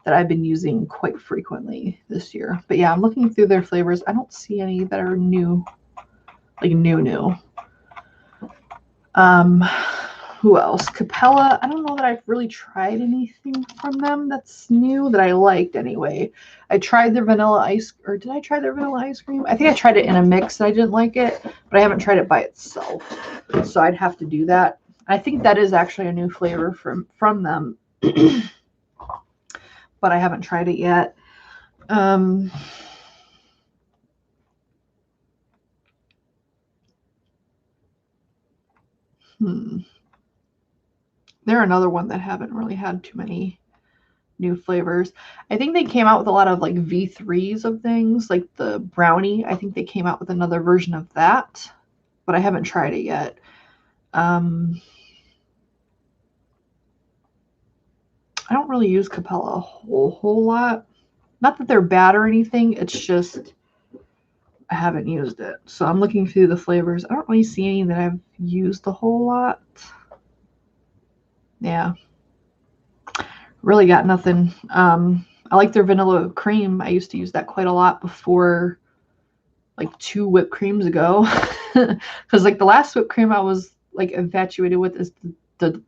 [SPEAKER 1] that I've been using quite frequently this year. But yeah, I'm looking through their flavors. I don't see any that are new, like new. Who else? Capella. I don't know that I've really tried anything from them that's new that I liked anyway. I tried their vanilla ice, or did I try their vanilla ice cream? I think I tried it in a mix and I didn't like it, but I haven't tried it by itself. So I'd have to do that. I think that is actually a new flavor from them, but I haven't tried it yet. They're another one that haven't really had too many new flavors. I think they came out with a lot of like V3s of things, like the brownie. I think they came out with another version of that, but I haven't tried it yet. I don't really use Capella a whole lot. Not that they're bad or anything. It's just I haven't used it. So I'm looking through the flavors. I don't really see any that I've used a whole lot. Yeah. Really got nothing. I like their vanilla cream. I used to use that quite a lot before, like 2 whipped creams ago. Because like the last whipped cream I was like infatuated with is the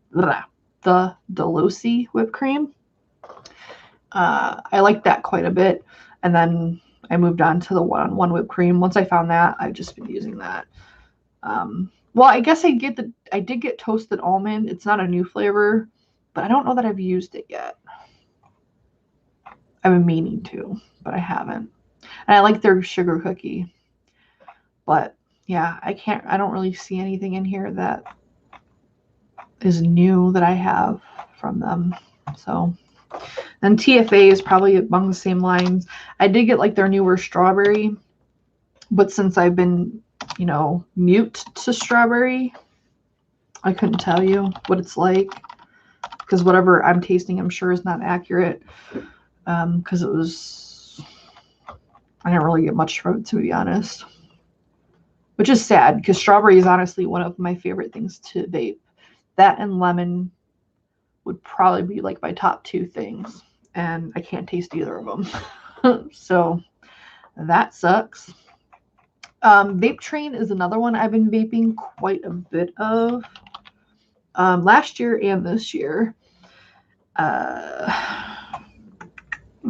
[SPEAKER 1] Delosi whipped cream. I liked that quite a bit. And then I moved on to the one-on-one whipped cream. Once I found that, I've just been using that. Well, I guess I did get toasted almond. It's not a new flavor, but I don't know that I've used it yet. I've been meaning to, but I haven't. And I like their sugar cookie. But yeah, I don't really see anything in here that is new that I have from them. So then TFA is probably among the same lines. I did get like their newer strawberry, but since I've been, mute to strawberry, I couldn't tell you what it's like because whatever I'm tasting, I'm sure is not accurate. Because I didn't really get much from it, to be honest, which is sad because strawberry is honestly one of my favorite things to vape. That and lemon would probably be like my top 2 things, and I can't taste either of them. So that sucks. Vape Train is another one I've been vaping quite a bit of last year and this year. I'm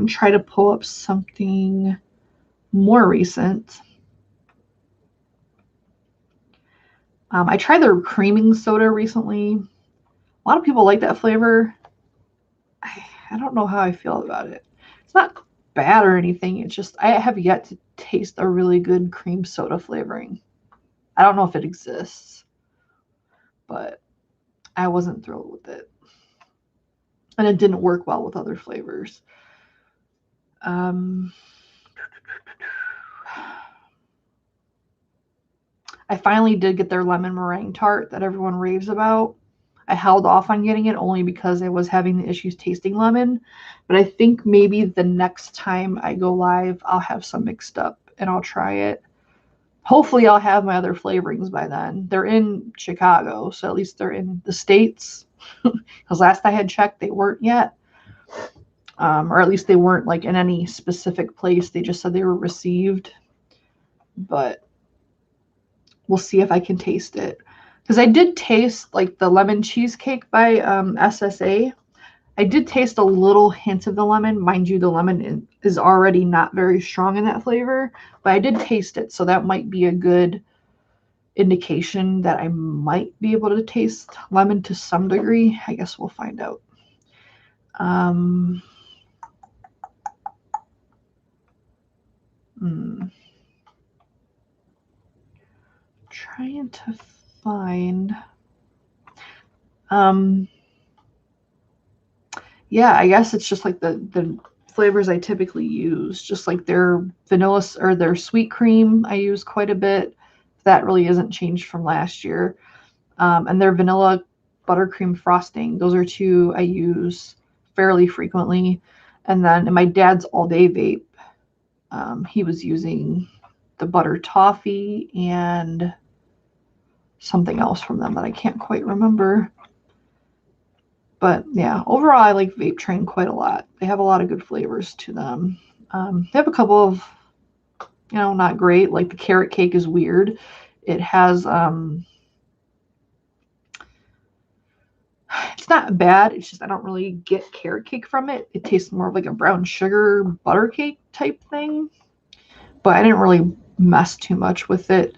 [SPEAKER 1] trying to pull up something more recent. I tried their creaming soda recently. A lot of people like that flavor. I don't know how I feel about it. It's not bad or anything. It's just I have yet to taste a really good cream soda flavoring. I don't know if it exists, but I wasn't thrilled with it. And it didn't work well with other flavors. I finally did get their lemon meringue tart that everyone raves about. I held off on getting it only because I was having the issues tasting lemon. But I think maybe the next time I go live, I'll have some mixed up and I'll try it. Hopefully I'll have my other flavorings by then. They're in Chicago, so at least they're in the States. Because last I had checked, they weren't yet. Or at least they weren't like in any specific place. They just said they were received. but we'll see if I can taste it. Because I did taste like the lemon cheesecake by SSA. I did taste a little hint of the lemon. Mind you, the lemon is already not very strong in that flavor, but I did taste it. So that might be a good indication that I might be able to taste lemon to some degree. I guess we'll find out. Trying to find. Yeah, I guess it's just like the flavors I typically use, just like their vanilla or their sweet cream I use quite a bit. That really isn't changed from last year. And their vanilla buttercream frosting. Those are two I use fairly frequently. And then in my dad's all day vape, he was using the butter toffee and something else from them that I can't quite remember. But yeah, overall, I like Vape Train quite a lot. They have a lot of good flavors to them. They have a couple of, not great. Like the carrot cake is weird. It has, it's not bad. It's just I don't really get carrot cake from it. It tastes more of like a brown sugar butter cake type thing. But I didn't really mess too much with it.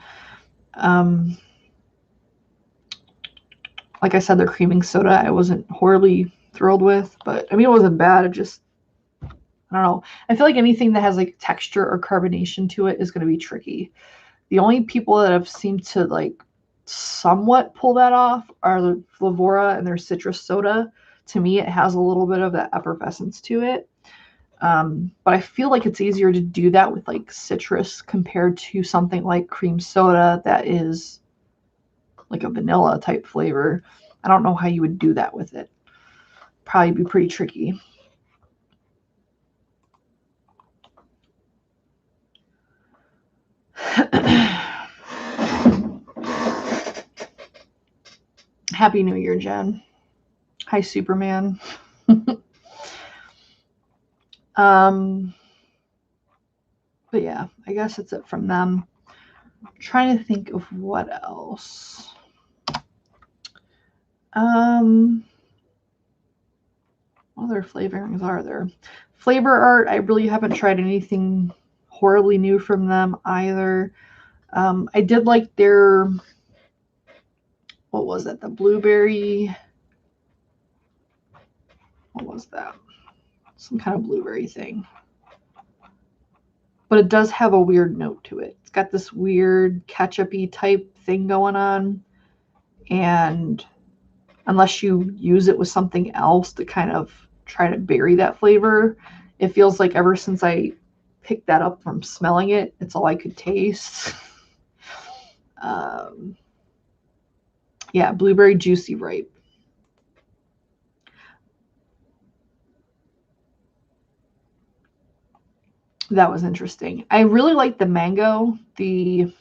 [SPEAKER 1] Like I said, their creaming soda I wasn't horribly thrilled with, but I mean, it wasn't bad. It just, I don't know. I feel like anything that has like texture or carbonation to it is going to be tricky. The only people that have seemed to like somewhat pull that off are the Flavora and their citrus soda. To me, it has a little bit of that effervescence to it. But I feel like it's easier to do that with like citrus compared to something like cream soda that is like a vanilla type flavor. I don't know how you would do that with it. Probably be pretty tricky. Happy New Year, Jen. Hi, Superman. But yeah, I guess that's it from them. I'm trying to think of what else. What other flavorings are there? Flavor Art, I really haven't tried anything horribly new from them either. I did like their, what was it? The blueberry, what was that? Some kind of blueberry thing. But it does have a weird note to it. It's got this weird ketchup-y type thing going on. And unless you use it with something else to kind of try to bury that flavor, it feels like ever since I picked that up from smelling it, it's all I could taste. Yeah, blueberry juicy ripe. That was interesting. I really like the mango. I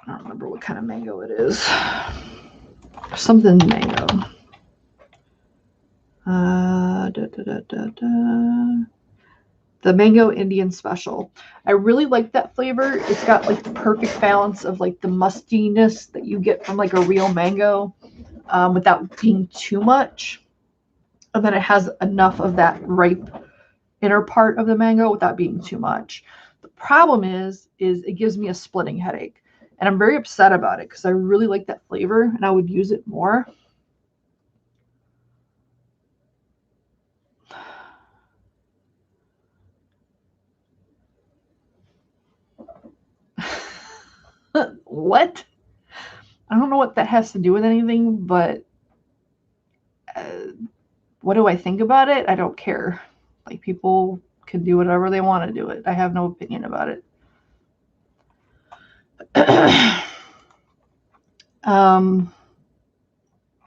[SPEAKER 1] don't remember what kind of mango it is. Something mango. The mango Indian special. I really like that flavor. It's got like the perfect balance of like the mustiness that you get from like a real mango without being too much. And then it has enough of that ripe inner part of the mango without being too much. The problem is it gives me a splitting headache. And I'm very upset about it because I really like that flavor and I would use it more. What? I don't know what that has to do with anything, but what do I think about it? I don't care. Like, people can do whatever they want to do it. I have no opinion about it.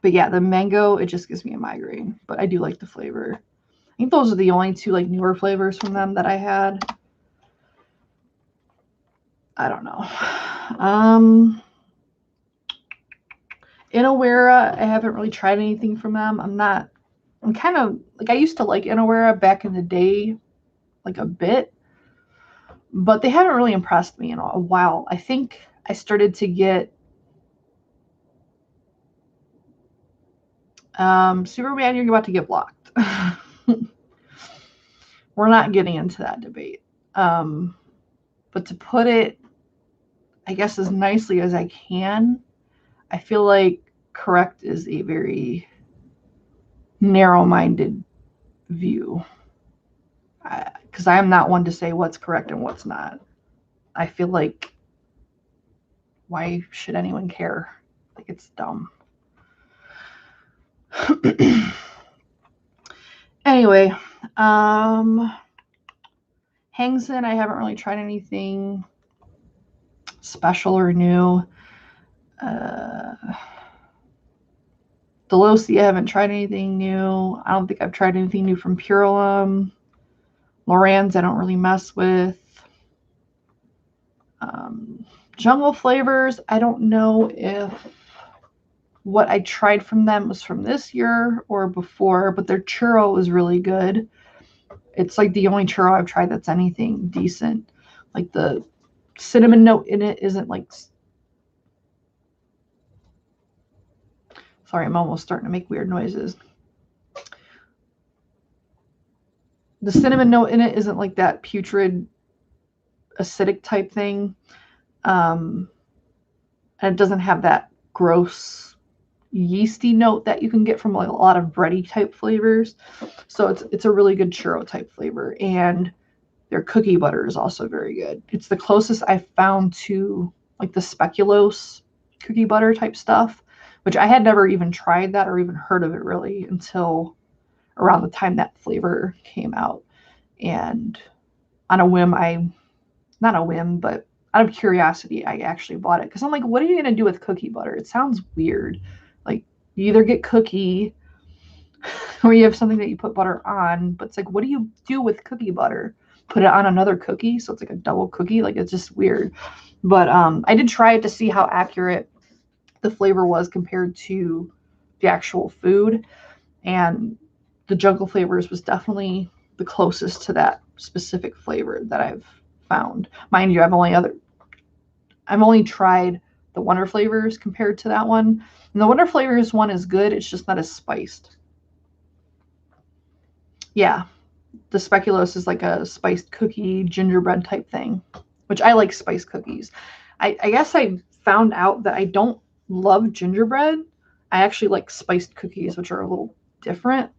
[SPEAKER 1] But yeah, the mango, it just gives me a migraine, but I do like the flavor. I think those are the only two like newer flavors from them that I had. I don't know. Inawera, I haven't really tried anything from them. I'm I used to like Inawera back in the day, like a bit, but they haven't really impressed me in a while. I think I started to get Superman, you're about to get blocked. We're not getting into that debate. But to put it, I guess, as nicely as I can, I feel like correct is a very narrow-minded view. Because I am not one to say what's correct and what's not. I feel like, why should anyone care? Like, it's dumb. Anyway, Hangson, I haven't really tried anything special or new. Delosi, I haven't tried anything new. I don't think I've tried anything new from Purolum. Loran's, I don't really mess with. Jungle Flavors, I don't know if what I tried from them was from this year or before, but their churro is really good. It's like the only churro I've tried that's anything decent. Like the cinnamon note in it isn't like... Sorry, I'm almost starting to make weird noises. The cinnamon note in it isn't like that putrid, acidic type thing. And it doesn't have that gross yeasty note that you can get from like a lot of bready type flavors. So it's a really good churro type flavor, and their cookie butter is also very good. It's the closest I've found to like the speculoos cookie butter type stuff, which I had never even tried that or even heard of it really until around the time that flavor came out. And on a whim, not a whim, but out of curiosity, I actually bought it because I'm like, what are you going to do with cookie butter? It sounds weird. Like, you either get cookie or you have something that you put butter on, but it's like, what do you do with cookie butter? Put it on another cookie, so it's like a double cookie. Like, it's just weird. But I did try it to see how accurate the flavor was compared to the actual food, and the Jungle Flavors was definitely the closest to that specific flavor that I've found. Mind you, I've only tried the Wonder Flavors compared to that one. And the Wonder Flavors one is good, it's just not as spiced. Yeah, the speculoos is like a spiced cookie gingerbread type thing, which I like spiced cookies. I guess I found out that I don't love gingerbread. I actually like spiced cookies, which are a little different.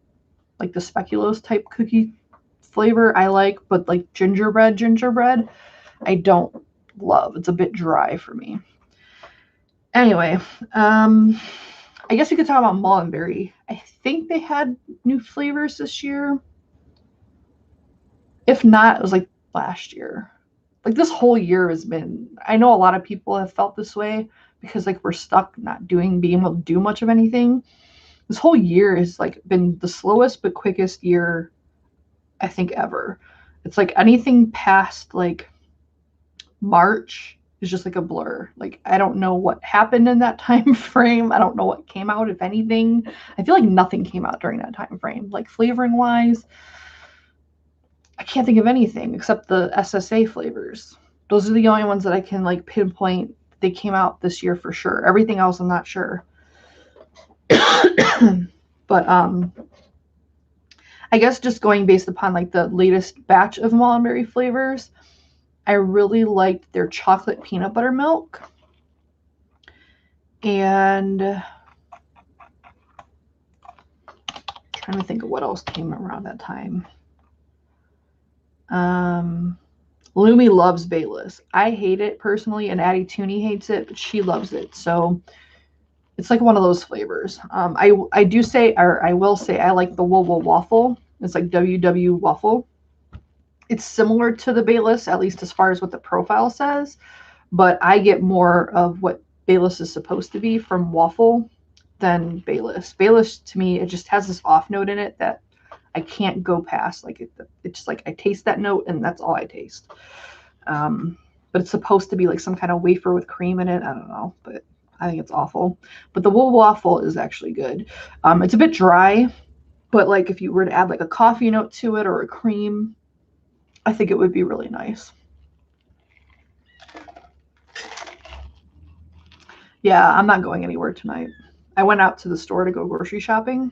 [SPEAKER 1] Like the speculoos type cookie flavor I like, but like gingerbread, I don't love. It's a bit dry for me. Anyway, I guess we could talk about Mullenberry. I think they had new flavors this year. If not, it was like last year. Like, this whole year has been, I know a lot of people have felt this way because like we're stuck not being able to do much of anything. This whole year has like been the slowest but quickest year I think ever. It's like anything past like March is just like a blur. Like, I don't know what happened in that time frame. I don't know what came out, if anything. I feel like nothing came out during that time frame. Like, flavoring wise, I can't think of anything except the SSA flavors. Those are the only ones that I can like pinpoint they came out this year for sure. Everything else I'm not sure. But I guess just going based upon like the latest batch of Mullenberry flavors, I really liked their chocolate peanut butter milk. And trying to think of what else came around that time. Lumi loves Bayless. I hate it personally, and Addie Tooney hates it, but she loves it. So it's like one of those flavors. I will say I like the Whoa Whoa Waffle. It's like WW Waffle. It's similar to the Bayless, at least as far as what the profile says, but I get more of what Bayless is supposed to be from Waffle than Bayless. Bayless, to me, it just has this off note in it that I can't go past. Like, it's just like I taste that note and that's all I taste. But it's supposed to be like some kind of wafer with cream in it. I don't know, but I think it's awful. But the Wool Waffle is actually good. It's a bit dry, but like if you were to add like a coffee note to it or a cream, I think it would be really nice. Yeah, I'm not going anywhere tonight. I went out to the store to go grocery shopping,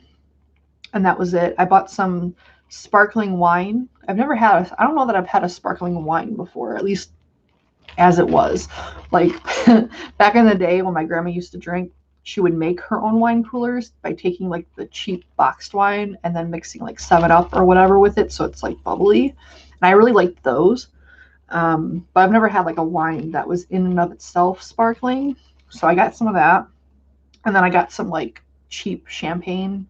[SPEAKER 1] and that was it. I bought some sparkling wine. I've never had I don't know that I've had a sparkling wine before, at least as it was. Like back in the day when my grandma used to drink, she would make her own wine coolers by taking like the cheap boxed wine and then mixing like 7 Up or whatever with it so it's like bubbly. And I really liked those. But I've never had like a wine that was in and of itself sparkling. So I got some of that. And then I got some like cheap champagne.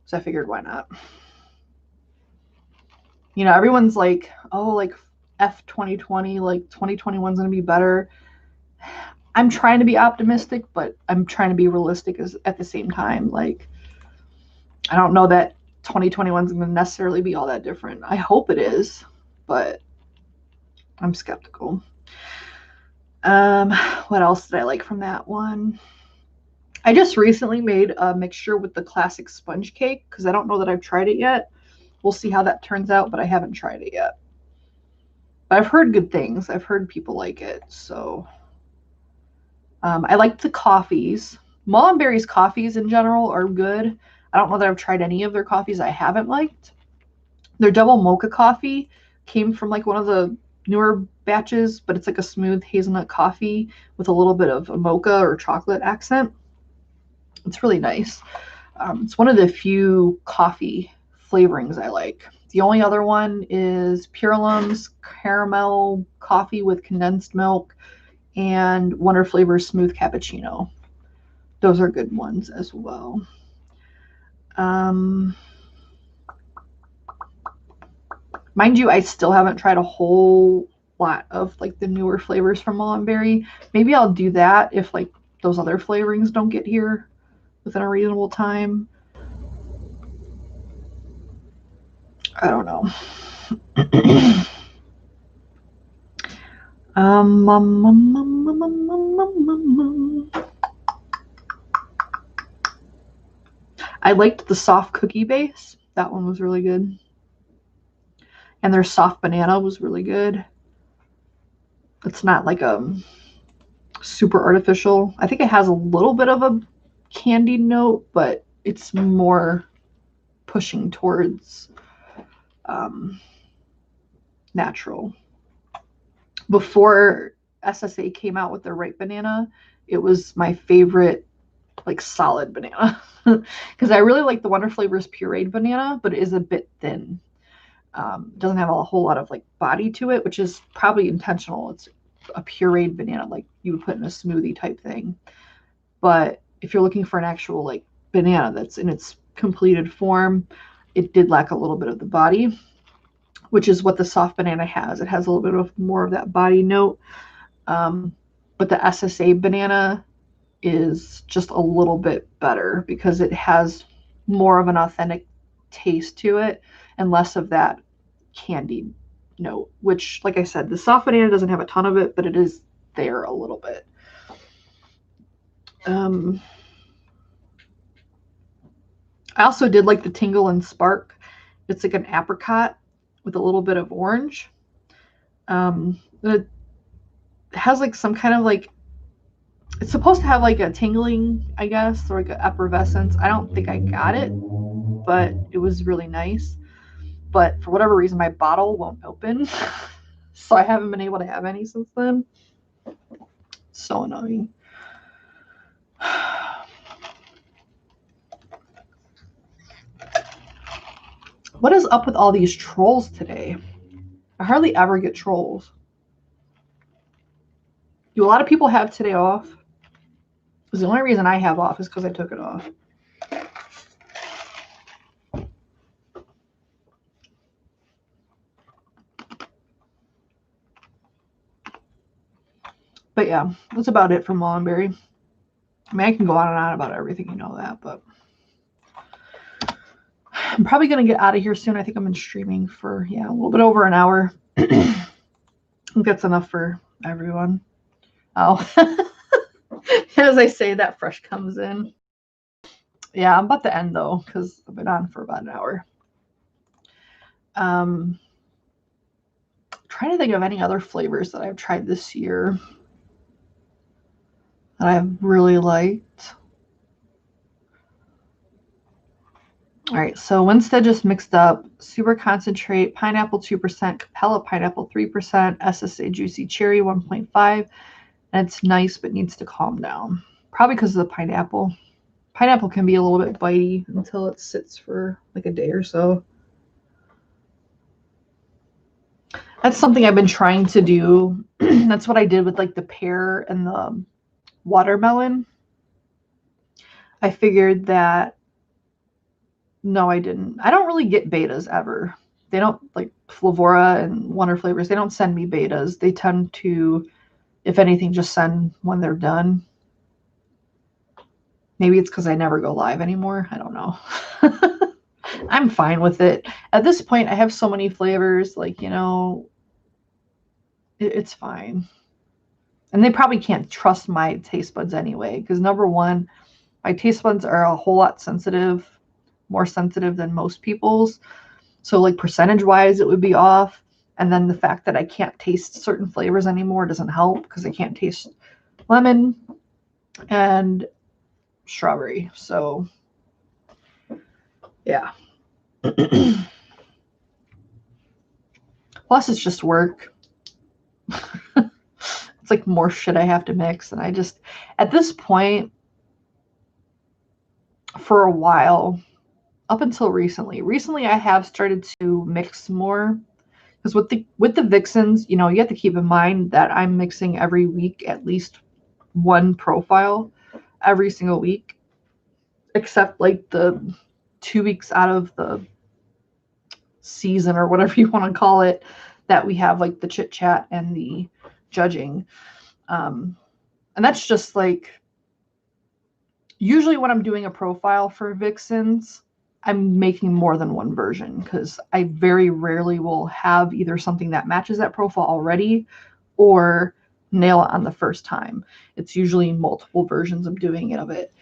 [SPEAKER 1] So I figured why not? You know, everyone's like, oh, like F 2020, like 2021 is going to be better. I'm trying to be optimistic, but I'm trying to be realistic at the same time. Like, I don't know that 2021 is going to necessarily be all that different. I hope it is, but I'm skeptical. What else did I like from that one? I just recently made a mixture with the classic sponge cake because I don't know that I've tried it yet. We'll see how that turns out, but I haven't tried it yet. But I've heard good things. I've heard people like it, so I like the coffees. Mullenberry's coffees in general are good. I don't know that I've tried any of their coffees I haven't liked. Their double mocha coffee came from like one of the newer batches, but it's like a smooth hazelnut coffee with a little bit of a mocha or chocolate accent. It's really nice. It's one of the few coffee flavorings I like. The only other one is Purelum's caramel coffee with condensed milk and Wonder Flavor smooth cappuccino. Those are good ones as well. Um, Mind you, I still haven't tried a whole lot of like the newer flavors from Mullenberry. Maybe I'll do that if like those other flavorings don't get here within a reasonable time. I don't know. um, um, um, um, um, um, I liked the soft cookie base. That one was really good. And their soft banana was really good. It's not like a super artificial. I think it has a little bit of a candied note, but it's more pushing towards um, natural. Before SSA came out with their ripe banana, it was my favorite like solid banana because I really like the Wonder Flavors pureed banana, but it is a bit thin. Doesn't have a whole lot of like body to it, which is probably intentional. It's a pureed banana like you would put in a smoothie type thing. But if you're looking for an actual like banana that's in its completed form, it did lack a little bit of the body, which is what the soft banana has. It has a little bit of more of that body note. Um, but the SSA banana is just a little bit better because it has more of an authentic taste to it and less of that candied note, which, like I said, the soft banana doesn't have a ton of it, but it is there a little bit. I also did like the Tingle and Spark. It's like an apricot with a little bit of orange. It has like some kind of like it's supposed to have like a tingling, I guess, or like an effervescence. I don't think I got it, but it was really nice. But for whatever reason, my bottle won't open, so I haven't been able to have any since then. So annoying. What is up with all these trolls today? I hardly ever get trolls. Do a lot of people have today off? Because the only reason I have off is because I took it off. But yeah, that's about it from Mullenberry. I mean, I can go on and on about everything, you know that, but I'm probably going to get out of here soon. I think I've been streaming for, a little bit over an hour. I think that's enough for everyone. Oh, as I say, that fresh comes in. Yeah, I'm about to end though, because I've been on for about an hour. Trying to think of any other flavors that I've tried this year. that I've really liked. All right, so Winstead just mixed up Super Concentrate, Pineapple 2%, Capella Pineapple 3%, SSA Juicy Cherry 1.5, and it's nice but needs to calm down. Probably because of the pineapple. Pineapple can be a little bit bitey until it sits for like a day or so. That's something I've been trying to do. That's what I did with like the pear and the watermelon. I figured that no, I didn't. I don't really get betas ever. They don't, like Flavora and Wonder Flavors, they don't send me betas. They tend to, if anything, just send when they're done. Maybe it's because I never go live anymore. I don't know. I'm fine with it. At this point, I have so many flavors, like, it's fine. And they probably can't trust my taste buds anyway, because number one, my taste buds are a whole lot sensitive, more sensitive than most people's. So like percentage wise, it would be off. And then the fact that I can't taste certain flavors anymore doesn't help because I can't taste lemon and strawberry. So yeah. Plus it's just work. It's like more shit I have to mix. And I just, at this point, for a while, up until recently I have started to mix more. Because with the Vixens, you have to keep in mind that I'm mixing every week at least one profile every single week, except like the 2 weeks out of the season or whatever you want to call it that we have like the chit chat and the judging. And that's just like usually when I'm doing a profile for Vixens, I'm making more than one version because I very rarely will have either something that matches that profile already or nail it on the first time. It's usually multiple versions I'm doing it of it.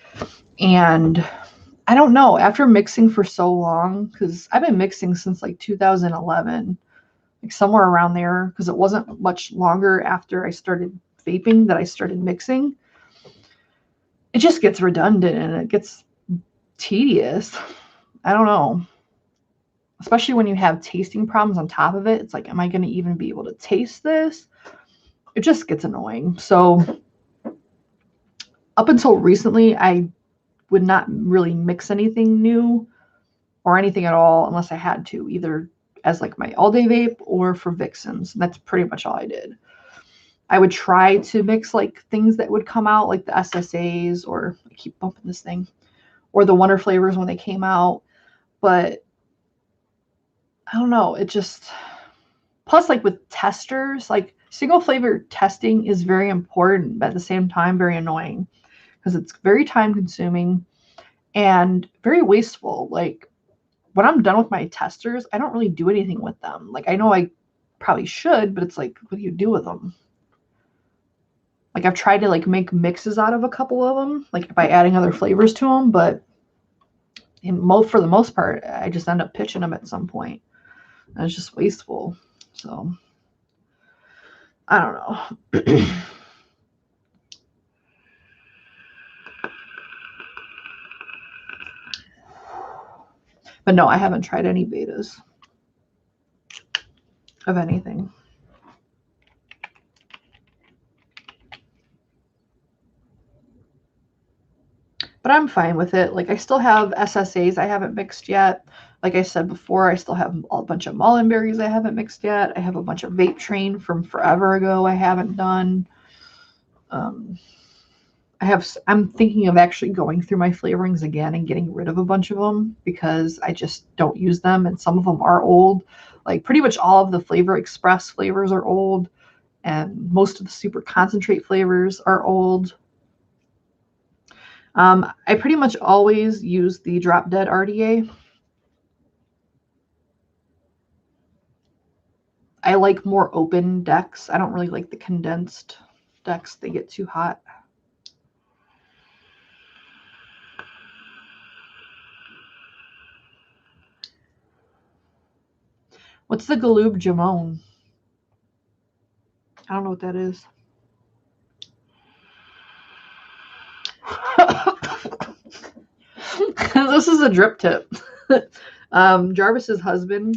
[SPEAKER 1] And I don't know, after mixing for so long, because I've been mixing since like 2011, like somewhere around there, because it wasn't much longer after I started vaping that I started mixing. It just gets redundant and it gets tedious. I don't know. Especially when you have tasting problems on top of it. It's like, am I going to even be able to taste this? It just gets annoying. So up until recently, I would not really mix anything new or anything at all unless I had to, either as like my all day vape or for Vixens. And that's pretty much all I did. I would try to mix like things that would come out, like the SSAs, or I keep bumping this thing, or the Wonder Flavors when they came out. But I don't know. It just, plus like with testers, like single flavor testing is very important, but at the same time, very annoying because it's very time consuming and very wasteful. Like when I'm done with my testers, I don't really do anything with them. Like I know I probably should, but it's like, what do you do with them? Like I've tried to like make mixes out of a couple of them, like by adding other flavors to them, but for the most part, I just end up pitching them at some point. And it's just wasteful. So I don't know. But no, I haven't tried any betas of anything. But I'm fine with it. Like I still have SSAs I haven't mixed yet. Like I said before, I still have a bunch of Mullenberries I haven't mixed yet. I have a bunch of Vape Train from forever ago I haven't done. I'm thinking of actually going through my flavorings again and getting rid of a bunch of them because I just don't use them, and some of them are old. Like pretty much all of the Flavor Express flavors are old, and most of the super concentrate flavors are old. I pretty much always use the Drop Dead RDA. I like more open decks. I don't really like the condensed decks. They get too hot. What's the Galoob Jamon? I don't know what that is. This is a drip tip. Jarvis's husband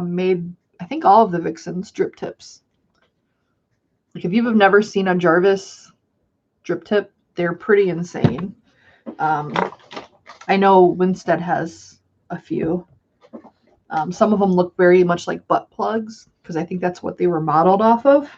[SPEAKER 1] made, I think, all of the Vixens drip tips. Like, if you've never seen a Jarvis drip tip, they're pretty insane. I know Winstead has a few. Some of them look very much like butt plugs because I think that's what they were modeled off of.